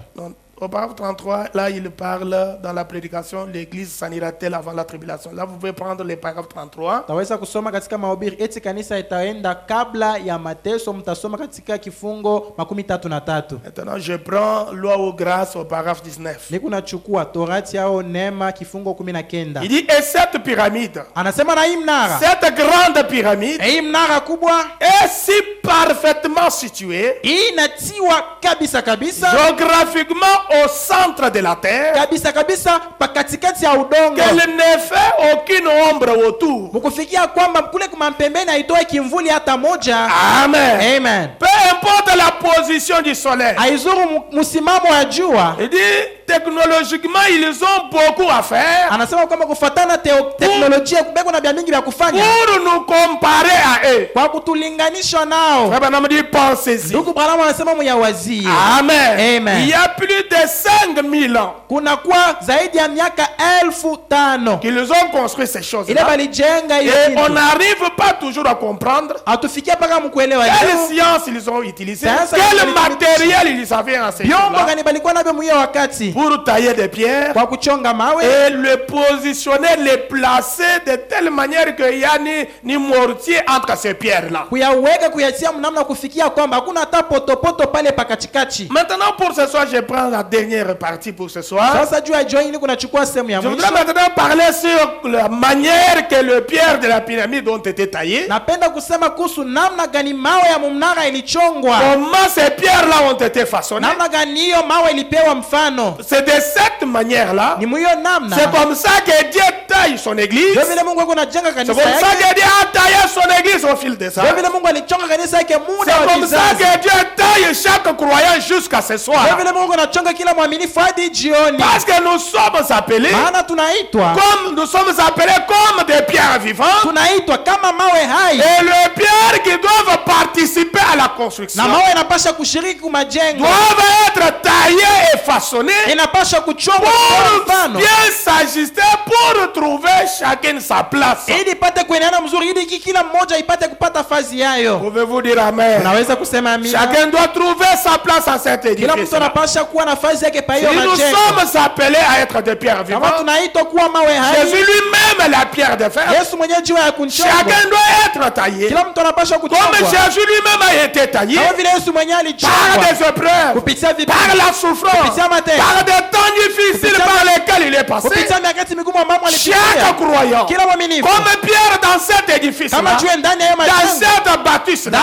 Au paragraphe 33, là, il parle dans la prédication, l'église s'en ira-t-elle avant la tribulation. Là, vous pouvez prendre le paragraphe 33. Taweza kusoma katika mahubiri eti kanisa itaenda kabla ya mateso, mtasoma katika kifungo 33. Maintenant, je prends loi aux grâces au paragraphe 19. Niko nachukua Torati au Neema kifungo 19. Il dit, et cette pyramide, anasema na hii mnara, cette grande pyramide, hii mnara kubwa, est si parfaitement située, inatiwa kabisa kabisa, géographiquement au centre de la terre, kabisa kabisa pakatikati ya udongo, qu'elle ne fait aucune ombre autour, mkufikia kwamba kule kumampembeni haitoe kimvuli hata moja. Amen. Amen. Peu importe la position du soleil, haizuru msimamo wa jua. Il dit technologiquement ils ont beaucoup à faire. Anasema kwamba kufuatana teknolojia kubeko na bia mingi vya kufanya. Pour nous comparer à eux. Kwa kutulinganisha nao. Frère Branham dit pensez-y. Ndugu Branham anasema myawazie. Amen. Amen. Il y a plus de 5000 ans. Kuna kwa zaidi ya miaka 5000 qu'ils ont construit ces choses. Ile balijenga hiyo. Et on n'arrive pas toujours à comprendre. Atufikia paka mkuelewa hiyo. Quelle science ils ont utilisé? Quel matériel ils avaient enseigné? Byombo gani balikuwa nabyo mwiyo wakati? Pour tailler des pierres. Kwa kuchonga mawe. Et le positionner, les placer de telle manière que y a ni mortier entre ces pierres là. Kuyaweka kuyatia mnamna kufikia kwamba hakuna hata poto pale pakatikati. Maintenant pour ce soir je prends la dernière partie pour ce soir. Sasa juu ya join kuna chukua sehemu ya mwisho. Je voudrais maintenant parler sur la manière que les pierres de la pyramide ont été taillées. Napenda kusema kuhusu namna gani mawe ya mnara ilichongwa. Comment ces pierres là ont été façonnées. Namna gani hiyo mawe ilipewa mfano. C'est de cette manière là. Ni mwiyo namna. C'est comme ça que Dieu taille son église. Ndio vile Mungu yuko anajenga kanisa yake. C'est comme ça que Dieu a taillé son église au fil des ans. Ndio vile Mungu alichonga kanisa yake muda wa kizazi. C'est comme ça que Dieu taille chaque croyant jusqu'à ce soir. Ndio vile Mungu anachonga kila mwaminifu hadi jioni. Parce que nous sommes appelés. Maana tunaitwa. Comme nous sommes appelés comme des pierres vivantes. Tunaitwa kama mawe hai. Et les pierres qui doivent participer à la construction. Na mawe yanapaswa kushiriki kwa majengo. Doivent être taillées et façonnées. Inapaswa kuchongwa kwa mfano. Bien s'ajuster pour trouver chacun sa place. Ili pate kuendelea mzuri ili kila mmoja ipate kupata fazi yayo. Pouvez-vous dire amen? Unaweza kusema amina. Chacun doit trouver sa place en cet édifice. Kila mtu anapaswa kuwa na fazi yake pa hiyo majengo. Si nous sommes appelés à être des pierres vivantes. Kama tunaitwa kuwa mawe hai. Jésus lui-même la pierre de fer. Yesu mwenyewe jiwe ya kunchongwa. Chacun doit être taillé. Kila mtu anapaswa kuchongwa. Comme Jésus lui-même a été taillé. Kama vile Yesu mwenyewe alichongwa. Par des épreuves. Kupitia vipimo. Par la souffrance. Kupitia mateso. Par des temps difficiles par lesquels il est passé. Kupitia nyakati migumu ambapo alipitia. Chaque croyant. Kila mwaminifu. Comme Pierre dans cet édifice. Kama jiwe ndani ya majengo. Dans cette bâtisse là.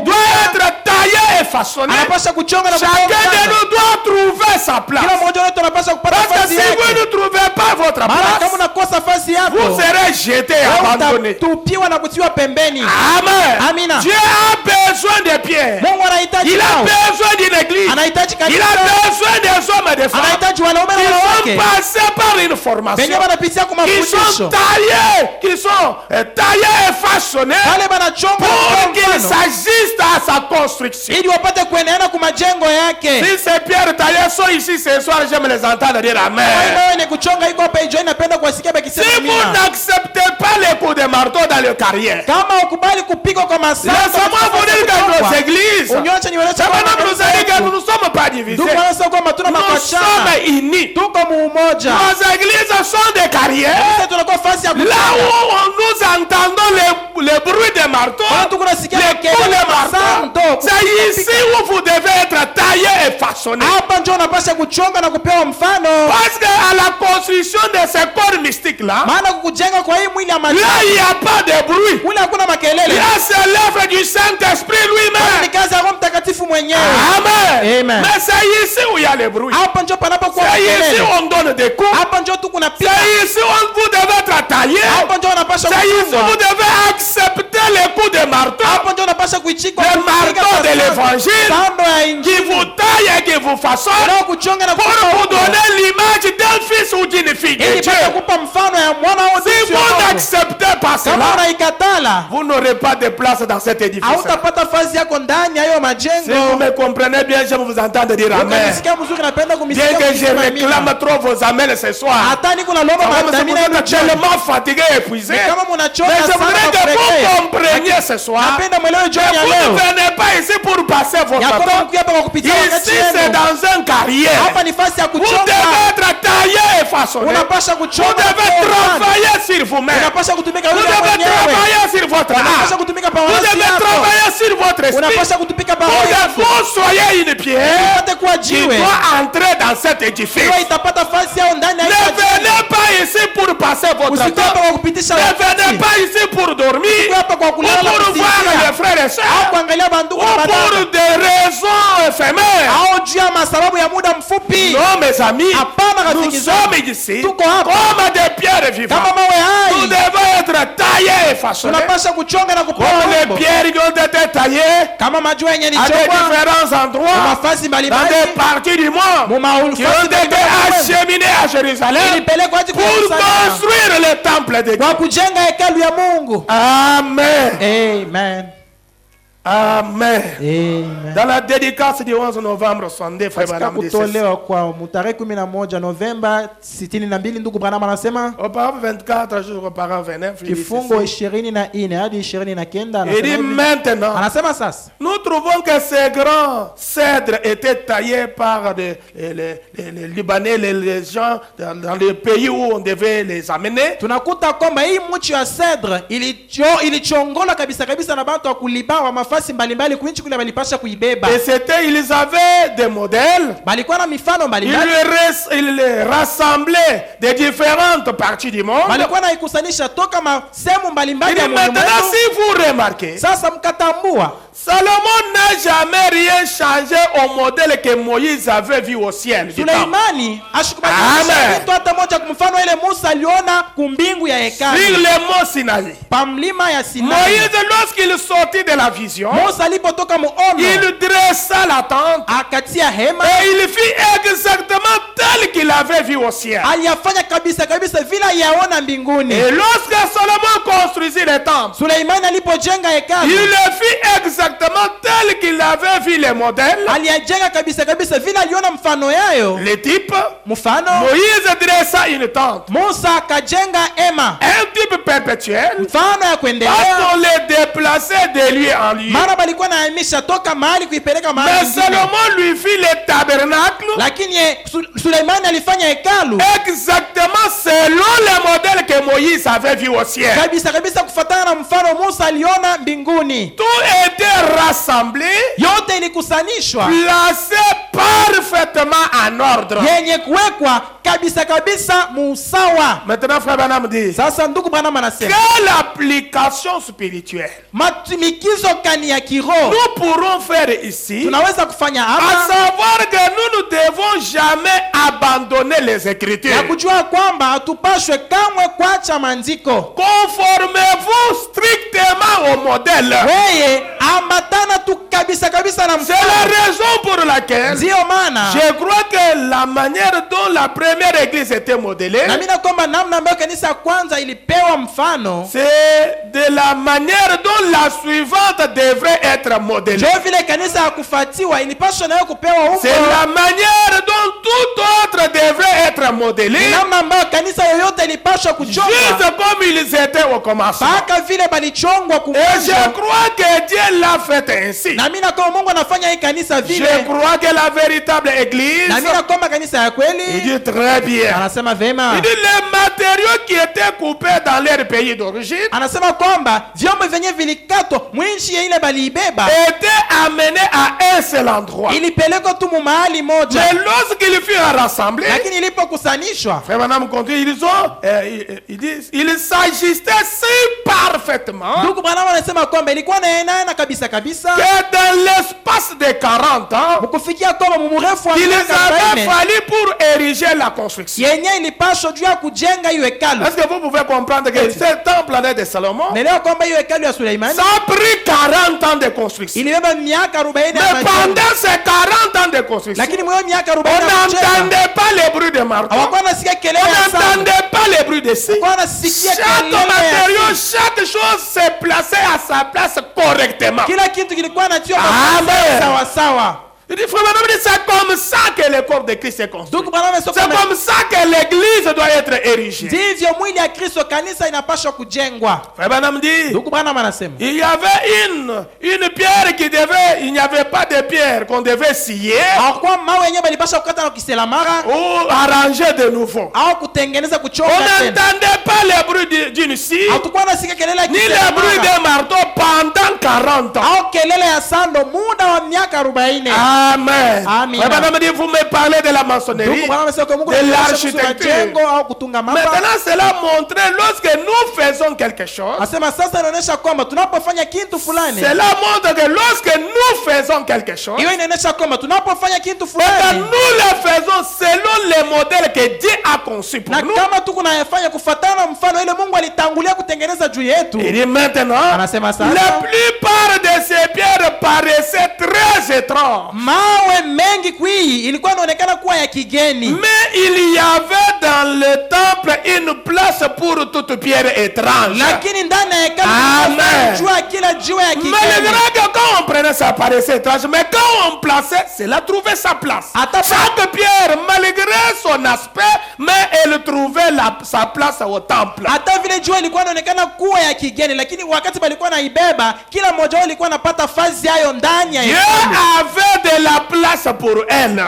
Doit être taillé et façonné. Anapaswa kuchonga na chacun de nous doit trouver sa place. Kila mmoja wetu anapaswa kupata nafasi yake. Parce que si vous ne trouvez pas votre place, kama unakosa nafasi yako, vous serez jeté et abandonné. Tupiwa na kutiwa pembeni. Amen. Amina. Dieu a besoin de pierres. Mungu anahitaji. Il a besoin d'une église. Anahitaji kanisa. Il a besoin des hommes et des femmes. Anahitaji wanaume na wanawake. Qui sont passés par une formation. Benye wanapitia kwa mafundisho. Qui sont taillés et façonnés. Wale banachonga pour qu'il s'ajuste à sa construction. Ili wapate kuendelea kwa majengo yake. Si ces pierres taillées sont ici ce soir, j'aime les entendre dire amen. Wewe ni kuchonga iko hapa hiyo inapenda kusikia bakisema amina. Si vous n'acceptez pas les coups de marteau dans le carrière. Kama ukubali kupigwa kwa masaa. Laissez-moi vous dire que nos églises. Unyoacha niweleza kama nous allons que nous ne sommes pas divisés. Ndugu wanasema kwamba tuna makashana. Nous sommes unis. Tuko umoja. Nos églises sont des carrières. Sisi tunakuwa fasi ya kuchonga. Là où nous entendons les bruits des marteaux. Les coups de marteau. C'est ici où vous devez être taillé et façonné. Hapa ndio unapaswa kuchonga na kupewa mfano. Parce que à la construction de ce corps mystique là, maana kukujenga kwa hii mwili ya là il y a pas de bruit. Kule hakuna makelele. Là c'est l'œuvre du Saint-Esprit lui-même. Ni kazi ya Roho Mtakatifu mwenyewe. Amen. Mais c'est ici où il y a les bruits. Hapa ndio panapokuwa C'est ici kelele. où on donne des coups. Hapa ndio tu kunapiga. C'est ici où vous devez être taillé. Hapa ndio unapaswa C'est ici où kufungwa. vous devez accepter les coups de marteau. Hapa ndio unapaswa kuichikwa Le marteau de l'évangile sando ya qui injili. vous taille et qui vous façonne Ndio kuchonga na pour vous donner l'image d'un fils ou d'une fille de ili Dieu. pata kupa mfano ya mwana au Si binti wa vous Mungu. n'acceptez pas Kama cela, unaikatala, vous n'aurez pas de place dans cet édifice. hautapata fazi yako ndani ya hayo Si vous majengo. me comprenez bien, je vous entendre dire Amen. Ukanisikia mzuri, napenda Bien kumisikia que je ukisema amina. réclame trop vos amens ce soir. Hata niko na lomba Comme si vous maandamina êtes yenu jioni. tellement fatigué et épuisé. Ni kama munachoka Mais je sana voudrais que kuelekea. vous compreniez ce soir Napenda mwelewe jioni ya que vous leo. ne venez pas ici pour passer votre Ya kwamba temps. mkuja hapa kwa kupitia wakati Ici, c'est yenu. dans un carrière. Hapa ni fasi ya Vous kuchonga. devez être taillé et façonné. Unapasha Vous kuchonga. devez travailler sur vous-même. Unapasha kutumika Vous wewe devez mwenyewe. travailler sur votre Unapasha âme. kutumika pa Vous wasi devez yako. travailler sur votre esprit. Unapasha kutumika pa Pour wasi que yako. vous soyez une pierre Upate kuwa qui jiwe. doit entrer dans cet édifice. Iwe itapata fasi yao ndani ya Ne hiyo jiwe. venez pas ici pour passer votre Usikuwe temps. hapa kwa kupitisha Ne wakati. venez pas ici pour dormir. Usikuwe hapa kwa Ou kulala pour kusinzia. voir les frères et Au sœurs. kuangalia bandugu na Ou badada. pour des raisons éphémères. Au juu ya masababu ya muda mfupi. Non, mes amis, Hapana, nous rafiki zangu. sommes ici Tuko hapa. comme des pierres vivantes. Kama mawe Nous hai. devons être taillés et façonnés Tunapasha kuchonga na kupoa comme les mambo. pierres qui ont été taillées Kama majua yenye à des lichongwa. différents endroits Mafasi dans mbalimbali. des parties du monde qui ont été acheminées à Jérusalem Ilipelekwa hadi kwa pour Yerusalemu. construire le temple de Dieu. Kwa kujenga hekalu ya Mungu. Amen. Amen. Amen. Amen. Dans la dédicace du 11 novembre 62, frère Katika Branham dit kutolewa kwa tarehe 11 Novemba 62, ndugu Branham anasema auparavant 24 jours auparavant 29, il dit kifungo ceci. 24 hadi 29 Il dit maintenant, anasema sasa nous trouvons que ces grands cèdres étaient taillés par les Libanais, les gens dans les pays où on devait les amener. tunakuta kwamba hii mchi ya cedre ilichongola kabisa kabisa na bantu wa kuliba wa mafasi mbalimbali kuinchi kule balipasha kuibeba. Et c'était, ils avaient des modèles. Balikuwa na mifano mbalimbali. Ils rassemblaient des différentes parties du monde. Balikuwa na ikusanisha toka sehemu mbalimbali ya Et maintenant, ulimwengu. si vous remarquez, Sasa mkatambua Salomon n'a jamais rien changé au modèle que Moïse avait vu au ciel. du temple. Suleimani ashikubadilisha kitu hata moja kumfano ile Musa aliona kumbingu ya hekalu. Sur le mont Sinaï. Pa mlima ya Sinai. Moïse, lorsqu'il sortit de la vision, Musa alipotoka muono, il dressa la tente akatia hema, et il fit exactement tel qu'il avait vu au ciel. aliyafanya kabisa kabisa vile yaona mbinguni. Et lorsque Salomon construisit le temple, Suleimani alipojenga hekalu, il le fit exactement tel qu'il avait vu les modèles, aliyajenga kabisa kabisa vile aliona mfano yayo. les types. Mfano, Moïse dressa une tente, Musa akajenga hema, un type perpétuel, mfano ya parce kuendelea. qu'on les déplaçait de lieu en lieu. Mara balikuwa nahamisha toka mahali kuipeleka mahali Mais nyingine. Salomon lui fit le tabernacle Lakini Suleimani alifanya hekalu exactement selon le modèle que Moïse avait vu au ciel. kabisa kabisa kufatana na mfano Musa aliona mbinguni. Tout était rassemblé, Yote ilikusanishwa placé parfaitement en ordre. yenye kuwekwa kabisa kabisa musawa. Maintenant, frère Branham dit, Sasa ndugu Branham anasema quelle application spirituelle matumikizo kani ya kiroho nous pourrons faire ici, tunaweza kufanya à hapa savoir que nous ne devons jamais abandonner les ya Écritures. kujua kwamba hatupashwe kamwe kuacha maandiko. Conformez-vous strictement au modèle. Weye ambatana tu kabisa kabisa na C'est la mfano. raison pour laquelle Ndiyo maana je crois que la manière dont la première église était modélée, na mimi nakwamba namna ambayo kanisa ya kwanza ilipewa mfano c'est de la manière dont la suivante devrait être modélée. ndio vile kanisa ya kufuatiwa ilipaswa nayo kupewa huko. C'est la manière dont tout autre devrait être modélé, Ni namna ambayo kanisa yoyote ilipaswa juste kuchongwa comme ils étaient au commencement. mpaka vile balichongwa Et kumwanzo. je crois que Dieu l'a fait ainsi. Na mimi nakwamba Mungu anafanya hii kanisa Je vile. crois que la véritable église, Na mimi nakwamba kanisa ya il kweli dit très bien. anasema vema. Il dit les matériaux qui étaient coupés dans leur pays d'origine Anasema kwamba vyombo vyenye vilikatwa mwinchi ya ile baliibeba étaient amenés à un seul endroit. ilipelekwa tu mu mahali moja, Mais lorsqu'ils furent rassemblés, lakini ilipokusanishwa frère Branham continue, il s'agissait si parfaitement ndugu Branham anasema kwamba ilikuwa naenana kabisa kabisa que dans l'espace de 40 ans, mkufika kufikia kama mrefu wa Il les miaka avait 40 fallu pour ériger la construction. yenye ilipaswa juu ya kujenga hiyo hekalu. Est-ce que vous pouvez comprendre que ce temple de Salomon, Naelewa kwamba hiyo hekalu ya Suleimani ça a pris 40 ans de construction. ilibeba miaka 40 ya Mais majengo. pendant ces 40 ans de construction, Lakini mwa miaka 40 on ya majengo n'entendait pas les bruits de marteau. hawakuwa nasikia kelele On ya sana. n'entendait pas les bruits de scie. Hawakuwa nasikia Chaque kelele ya matériau, sana. chaque chose s'est placé à sa place correctement. Kila kitu kilikuwa na tiwa Amen. sawa sawa. Il dit, frère, c'est comme ça que le corps de Christ est construit. Ndugu Branham, C'est comme ça que l'église doit être érigée. ndivyo mwili ya Kristo kanisa inapaswa kujengwa. Frère Branham dit, Ndugu Branham anasema il y avait une pierre qui devait, il n'y avait pas de pierre qu'on devait scier hakuwa mawe yenyewe balipaswa kukata na kisela mara ou arranger de nouveau. au kutengeneza On kuchonga tena. n'entendait pas les bruits d'une scie, Hatukuwa nasikia kelele ya ni kisela les bruits mara des marteaux pendant 40 ans. au kelele ya sando muda wa miaka 40. Amen. Amen. Frère Branham dit, vous me parlez de la maçonnerie, Ndugu Branham anasema kwa Mungu de anataka l'architecture. kujengo au kutunga mamba. Maintenant, cela montrait lorsque nous faisons quelque chose. Asema sasa inaonyesha kwamba tunapofanya kitu fulani, Cela montre que lorsque nous faisons quelque chose, hiyo inaonyesha kwamba tunapofanya kitu que fulani nous le faisons selon les modèles que Dieu a conçus pour na nous. kama tuko nayafanya kufuatana na mfano ile Mungu alitangulia kutengeneza juu yetu. Il dit maintenant, Anasema sasa la plupart de ces pierres paraissaient très étranges. mawe mengi kwii ilikuwa inaonekana kuwa ya kigeni, Mais il y avait dans le temple une place pour toute pierre étrange. lakini ndani ya hekalu Amen. jua kila jiwe ya kigeni. Malgré que quand on prenait ça paraissait étrange, mais quand on plaçait, cela trouvait sa place. Chaque pierre, malgré son aspect, mais elle trouvait sa place au temple. Hata vile jua ilikuwa inaonekana kuwa ya kigeni, lakini wakati balikuwa naibeba, kila mmoja wao ilikuwa anapata fazi yayo ndani ya Dieu hekalu. avait de la place pour elle.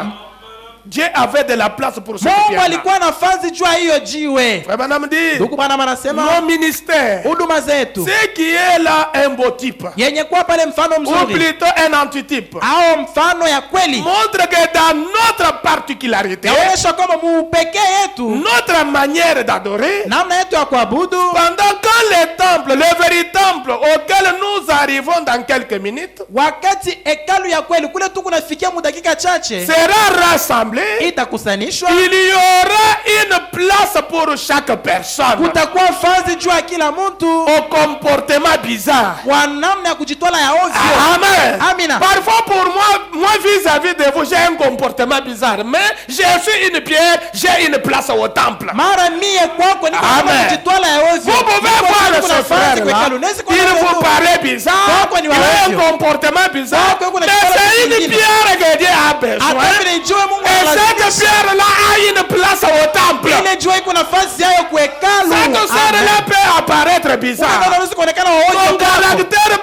Dieu avait de la place pour cette Mungu pierre. alikuwa na fazi juu ya hiyo jiwe. Frère Branham dit, Ndugu Branham anasema nos ministères, huduma zetu ce qui est là un beau type, yenye kuwa pale mfano ou mzuri plutôt un antitype, au mfano ya kweli montre que dans notre particularité, yaonyesha kwamba muupekee yetu, notre manière d'adorer, namna yetu ya kuabudu, pendant quand le temple, le vrai temple auquel nous arrivons dans quelques minutes, wakati hekalu ya kweli kule tu kunafikia mu dakika chache sera rassemblé, itakusanishwa, il y aura une place pour chaque personne kutakuwa fazi juu ya kila mtu au comportement bizarre. kwa namna ya kujitwala ya ovyo. Amen. Amina. Parfois pour moi vis-à-vis de vous, j'ai un comportement bizarre, mais je suis une pierre, j'ai une place au temple. Mara mie kwako niko kama Amen. kujitwala ya ovyo. Vous pouvez Niko voir kuna ce fazi frère kwa là, hekalu. Nesi kuna il wewe vous tu. paraît bizarre, Kwako ni il a waovyo. un comportement bizarre, Kwako kuna mais kitendo c'est une kingine. pierre que Dieu a besoin. Hata vile jua Mungu Et cette analazimisha. pierre-là a une place au temple. Ile jua iko nafasi yayo kwa hekalu. Cette sœur-là peut apparaître bizarre. Unaweza kuonekana ovyo Son kwako. caractère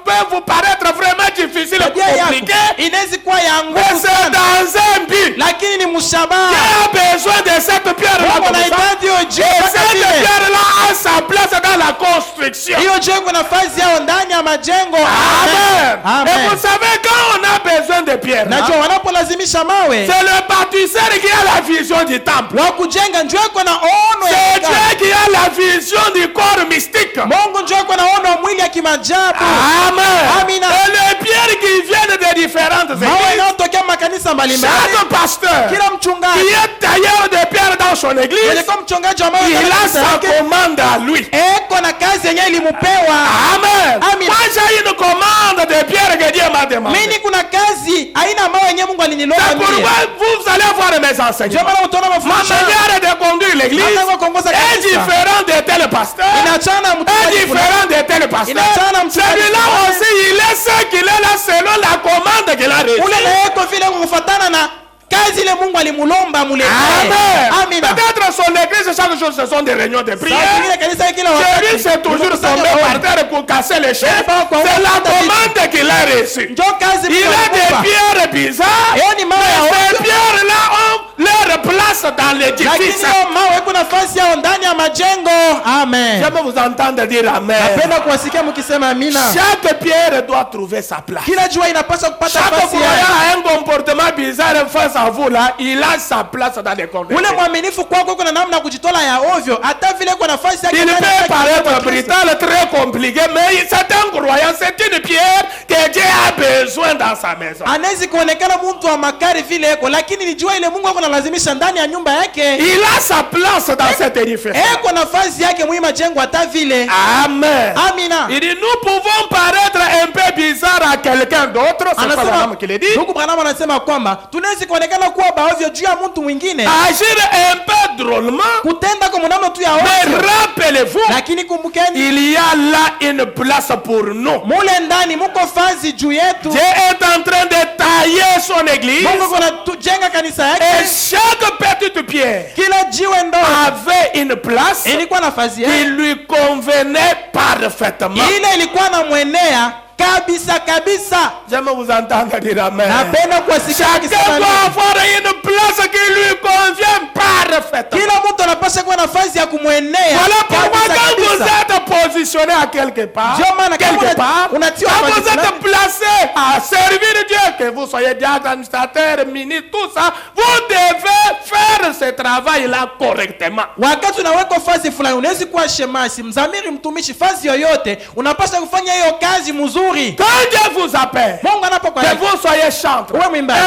peut vous paraître vraiment difficile et Tabia yako compliqué, inaweza kuwa ya mais nguvu c'est sana, dans un but. lakini ni mshabaha. Dieu a besoin de cette pierre-là. Mungu comme ça. anahitaji hiyo Et jiwe mpaka cette vile. pierre-là a sa place dans la construction. Hiyo jiwe iko nafasi yao ndani ya majengo. Amen. Amen. Et vous savez, quand on a besoin de pierre, Najua wanapolazimisha mawe c'est le bâtisseur qui a la vision du temple. wa kujenga, njoo iko na ono ya C'est hekalu. Dieu qui a la vision du corps mystique. Mungu njoo iko na ono ya mwili ya kimajabu. Amen. Amina. Et les pierres qui viennent de différentes Mawe églises, inayotokea makanisa mbalimbali. chaque pasteur Kila qui mchungaji est tailleur de pierres dans son église, alikuwa mchungaji wa mawe il katika a kanisa sa yake. commande à lui. Eko na kazi yenyewe ilimupewa. Amen. Amen. Moi j'ai une commande de pierres que Dieu m'a demandé. Mimi kuna kazi aina mawe yenyewe Mungu alinilomba C'est mimi. pourquoi vous allez voir mes Ndio enseignements. maana utaona Ma mafundisho manière de conduire l'église Hata kwa kuongoza est kanisa. différente de tel pasteur, Inaachana na est mchungaji fulani. différent de tel pasteur. Inaachana na mchungaji Celui-là fulani. aussi, il est ce qu'il est là selon la commande qu'il a reçue. Ule na yeko vile kufuatana na kazi ile Mungu alimulomba mule. Amen. Amina. Peut-être son église, chaque jour, ce sont des réunions de Sasa prière. kile kanisa kila Celui wakati. s'est toujours tombé par terre pour casser les chefs. C'est la commande qu'il a reçue. Njoo kazi Il Mungu a des alimpa. pierres bizarres. Hiyo ni mawe ya Mais ces ovyo. pierres-là ont leur place dans Lakini l'édifice. hiyo mawe iko nafasi yao ndani ya majengo. Amen. J'aime vous entendre dire Amen. Napenda kuwasikia mkisema amina. Chaque pierre doit trouver sa place. Kila jua inapaswa kupata Chaque nafasi croyant yake. a un comportement bizarre face à vous là, il a sa place dans les corps de Ule Dieu. mwaminifu kwako kuna namna ya kujitola ya ovyo, hata vile kwa nafasi yake. Il ndani ya peut kanisa la paraître Kristo. brutal, très compliqué, mais c'est un croyant, c'est une pierre que Dieu a besoin dans sa maison. Anaweza kuonekana mtu wa makari vile eko, lakini nijua ile Mungu analazimisha ndani ya nyumba yake. Il a sa place dans cet édifice. Eko nafasi yake muhimu jengo hata vile. Amen. Amina. Il dit nous pouvons paraître un peu bizarre à quelqu'un d'autre, c'est pas Branham qui le dit. Ndugu Branham anasema kwamba tunaweza kuonekana kuwa baovyo juu ya mtu mwingine. Agir un peu drôlement. Kutenda kwa mwanamke tu ya ovyo. Mais rappelez-vous, lakini kumbukeni, il y a là une place pour nous. Mule ndani muko fazi juu yetu. Dieu est en train de tailler son église. Mungu anajenga kanisa yake. Et chaque petite pierre kila jiwe ndo avait une place ilikuwa nafasi yake. Il lui convenait parfaitement. Ile ilikuwa na mwenea kabisa kabisa. J'aime vous entendre dire amen. Napenda kusikia akisema doit avoir une place qui lui convient parfaitement. Kila mtu anapaswa kuwa nafasi ya kumwenea. Voilà pourquoi quand vous êtes positionné à quelque part, quand vous êtes placé à servir Dieu, que vous soyez diacre, administrateur, ministre, tout ça, vous devez faire ce travail-là correctement. Wakati unaweka fasi fulani, unaweza kuwa shemasi, mzamiri, mtumishi, fasi yoyote, unapaswa kufanya hiyo kazi mzuri. Quand Dieu vous appelle, que vous soyez chanteur,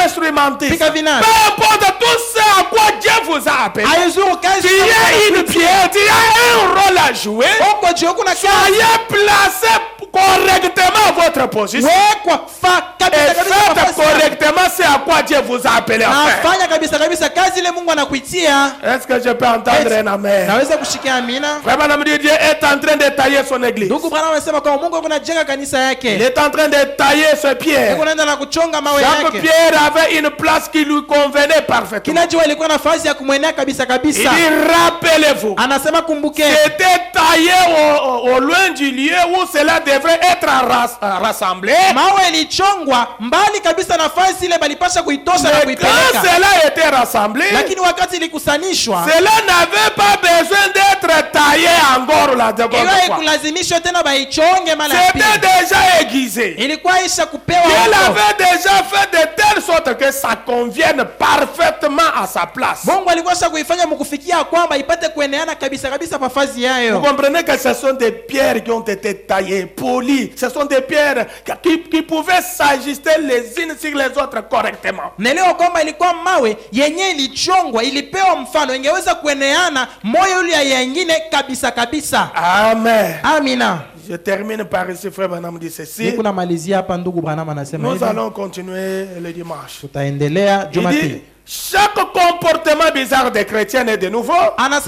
instrumentiste, peu importe tout ce à quoi Dieu vous a appelé, tu as une pierre, tu as un rôle à jouer, soyez placé correctement votre position et faites correctement ce à quoi Dieu vous a appelé à faire. Est-ce que je peux entendre un amen? Vraiment, Dieu est en train de tailler son église. Il est en train de tailler ce pierre. Chaque pierre avait une place qui lui convenait parfaitement. Il dit rappelez-vous, c'était taillé au loin du lieu où cela devrait être rassemblé. Mais quand cela était rassemblé, cela n'avait pas besoin d'être taillé encore la seconde fois. C'était déjà aiguisé. Il avait déjà fait de telle sorte que ça convienne parfaitement à sa place. Vous comprenez que ce sont des pierres qui ont été taillées, polies. Ce sont des pierres qui pouvaient s'ajuster les unes sur les autres correctement. Amen. Amina. Je termine par ici, frère Branham dit ceci. Nous allons continuer le dimanche. Il dit, chaque comportement bizarre des chrétiens est de nouveau. Malgré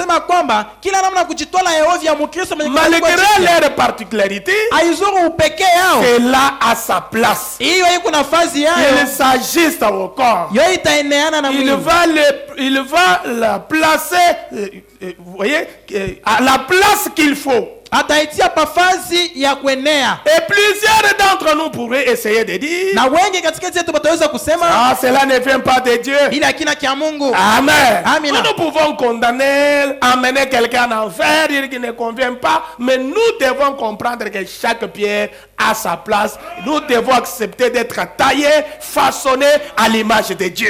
leurs particularités, c'est là à sa place. Il s'ajuste au corps. Il va la placer, vous voyez, à la place qu'il faut. Et plusieurs d'entre nous pourraient essayer de dire cela ne vient pas de Dieu. Amen. Nous pouvons condamner, amener quelqu'un en enfer, dire qu'il ne convient pas, mais nous devons comprendre que chaque pierre a sa place. Nous devons accepter d'être taillés, façonnés à l'image de Dieu.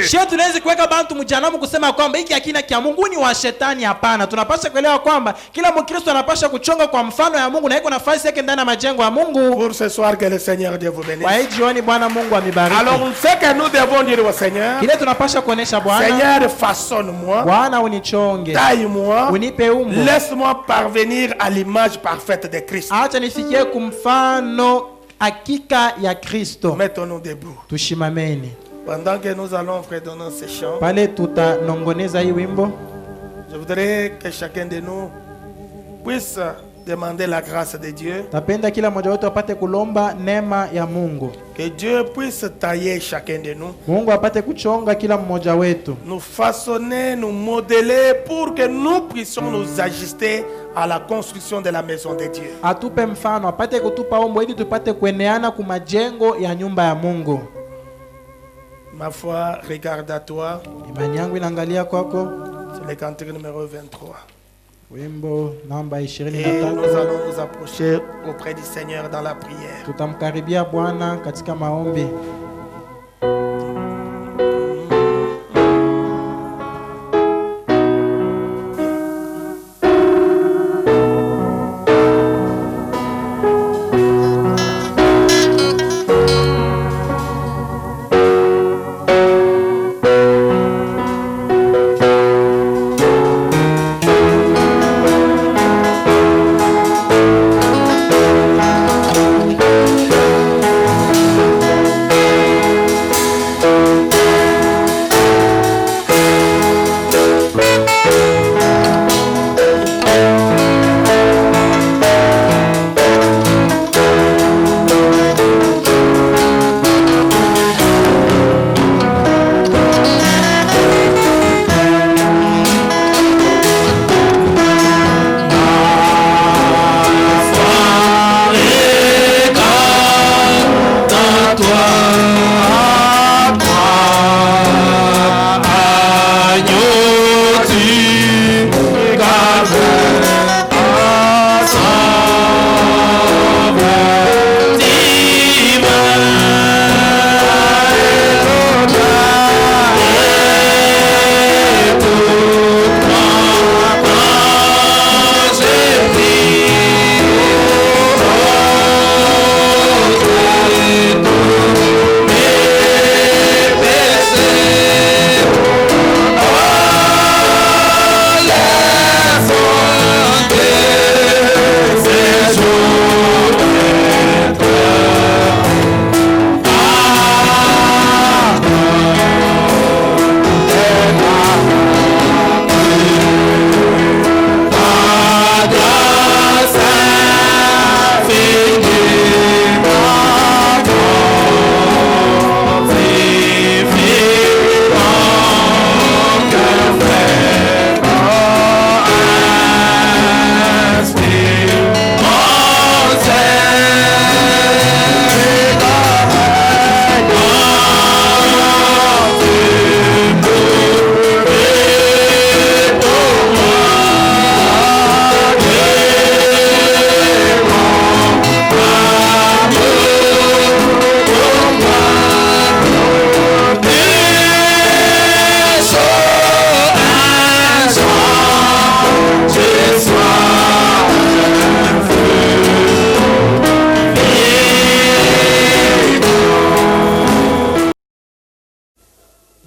Pour ce soir, que le Seigneur Dieu vous bénisse. Alors, ce que nous devons dire au Seigneur, Seigneur, façonne-moi, taille-moi, laisse-moi parvenir à l'image parfaite de Christ. Mettons-nous debout. Pendant que nous allons fredonner ces chants, je voudrais que chacun de nous puisse demander la grâce de Dieu. Que Dieu puisse tailler chacun de nous. Nous façonner, nous modeler pour que nous puissions nous ajuster à la construction de la maison de Dieu. Ma foi regarde à toi. C'est le cantique numéro 23. Et nous allons nous approcher auprès du Seigneur dans la prière.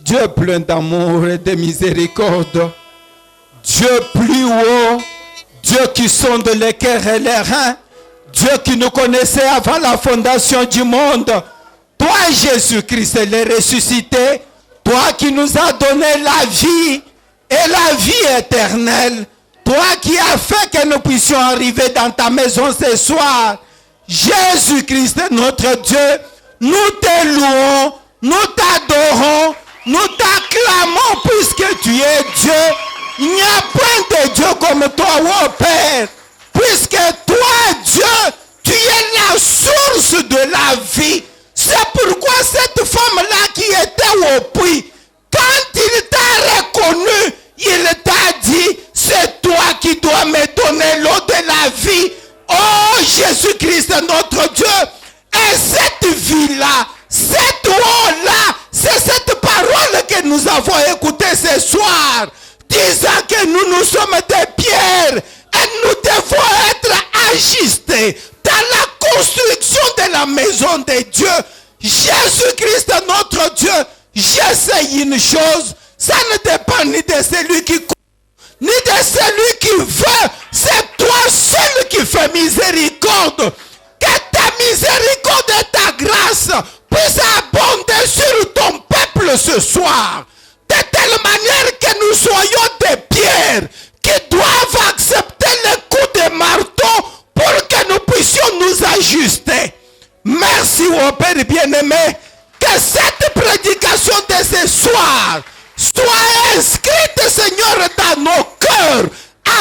Dieu plein d'amour et de miséricorde, Dieu plus haut, Dieu qui sonde les cœurs et les reins, Dieu qui nous connaissait avant la fondation du monde, toi Jésus-Christ le ressuscité, toi qui nous as donné la vie et la vie éternelle, toi qui as fait que nous puissions arriver dans ta maison ce soir, Jésus-Christ notre Dieu, nous te louons, nous t'adorons, nous t'acclamons puisque tu es Dieu. Il n'y a point de Dieu comme toi, ô Père. Puisque toi, Dieu, tu es la source de la vie. C'est pourquoi cette femme-là qui était au puits, quand il t'a reconnu, il t'a dit, c'est toi qui dois me donner l'eau de la vie. Oh Jésus-Christ, notre Dieu. Et cette vie-là, cette eau-là, c'est cette parole que nous avons écoutée ce soir, disant que nous sommes des pierres et nous devons être ajustés dans la construction de la maison de Dieu. Jésus-Christ, notre Dieu, je sais une chose, ça ne dépend ni de celui qui court, ni de celui qui veut, c'est toi seul qui fais miséricorde. Que ta miséricorde et ta grâce puissent abonder sur ton peuple ce soir, de telle manière que nous soyons des pierres qui doivent accepter les coups de marteau pour que nous puissions nous ajuster. Merci au Père bien-aimé, que cette prédication de ce soir soit inscrite, Seigneur, dans nos cœurs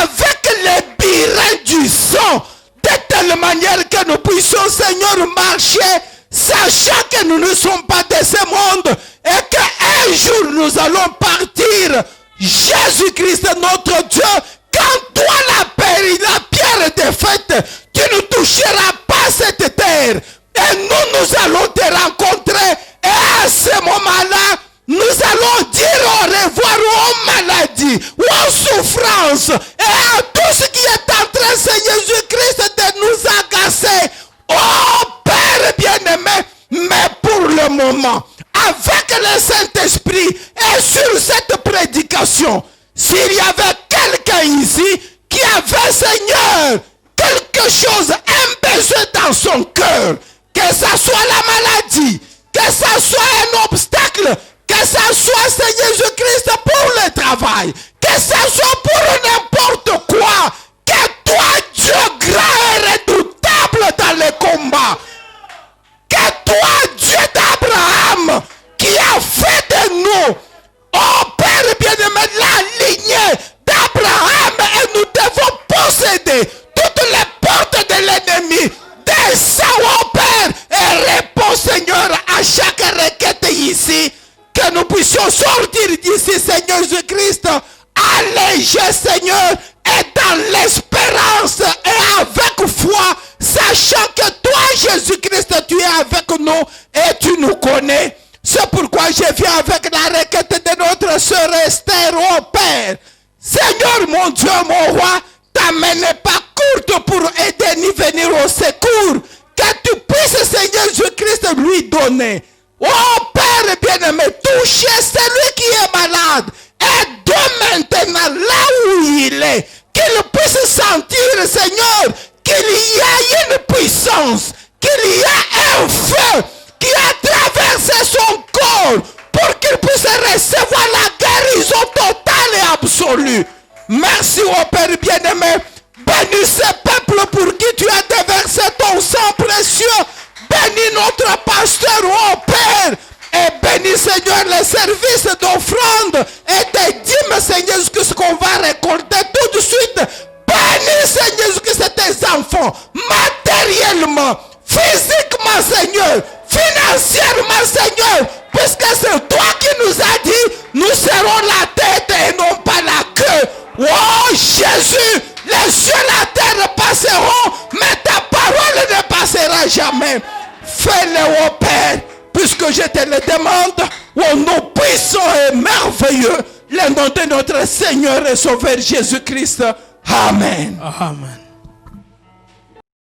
avec les birins du sang, de telle manière que nous puissions, Seigneur, marcher, sachant que nous ne sommes pas de ce monde et qu'un jour nous allons partir. Jésus-Christ, notre Dieu, quand toi la pierre défaite, tu ne toucheras pas cette terre. Et nous allons te rencontrer. Et à ce moment-là, nous allons dire au revoir aux maladies, aux souffrances et à tout ce qui est en train, Seigneur Jésus-Christ, de nous agacer. Oh Père bien-aimé, mais pour le moment, avec le Saint-Esprit et sur cette prédication, s'il y avait quelqu'un ici qui avait, Seigneur, quelque chose, un besoin dans son cœur, que ça soit la maladie, que ça soit un obstacle, que ça soit, Seigneur Jésus-Christ, pour le travail, que ça soit pour n'importe quoi, que toi, Dieu grand et redoutable dans les combats, que toi, Dieu d'Abraham, qui a fait de nous, oh Père bien-aimé, la lignée d'Abraham, et nous devons posséder toutes les portes de l'ennemi. Descends, oh Père, et réponds, Seigneur, à chaque requête ici, que nous puissions sortir d'ici, Seigneur Jésus-Christ, allégé, Seigneur, et dans l'espérance et avec foi, sachant que toi, Jésus-Christ, tu es avec nous et tu nous connais. C'est pourquoi je viens avec la requête de notre sœur Esther, oh Père. Seigneur, mon Dieu, mon roi, ta main n'est pas courte pour aider ni venir au secours. Que tu puisses, Seigneur Jésus-Christ, lui donner. Oh Père bien-aimé, touchez celui qui est malade. Aide maintenant là où il est. Qu'il puisse sentir, Seigneur, qu'il y a une puissance, qu'il y a un feu qui a traversé son corps pour qu'il puisse recevoir la guérison totale et absolue. Merci, oh Père bien-aimé. Bénis ce peuple pour qui tu as déversé ton sang précieux. Bénis notre pasteur, oh Père. Et bénis, Seigneur, les services d'offrande et des dîmes, Seigneur, ce qu'on va récolter tout de suite. Bénis, Seigneur, tes enfants, matériellement, physiquement, Seigneur, financièrement, Seigneur, puisque c'est toi qui nous as dit, nous serons la tête et non pas la queue. Oh Jésus, les cieux et la terre passeront, mais ta parole ne passera jamais. Fais-le, oh Père, puisque je te le demande, au nom puissant et merveilleux, le nom de notre Seigneur et Sauveur Jésus-Christ. Amen. Amen.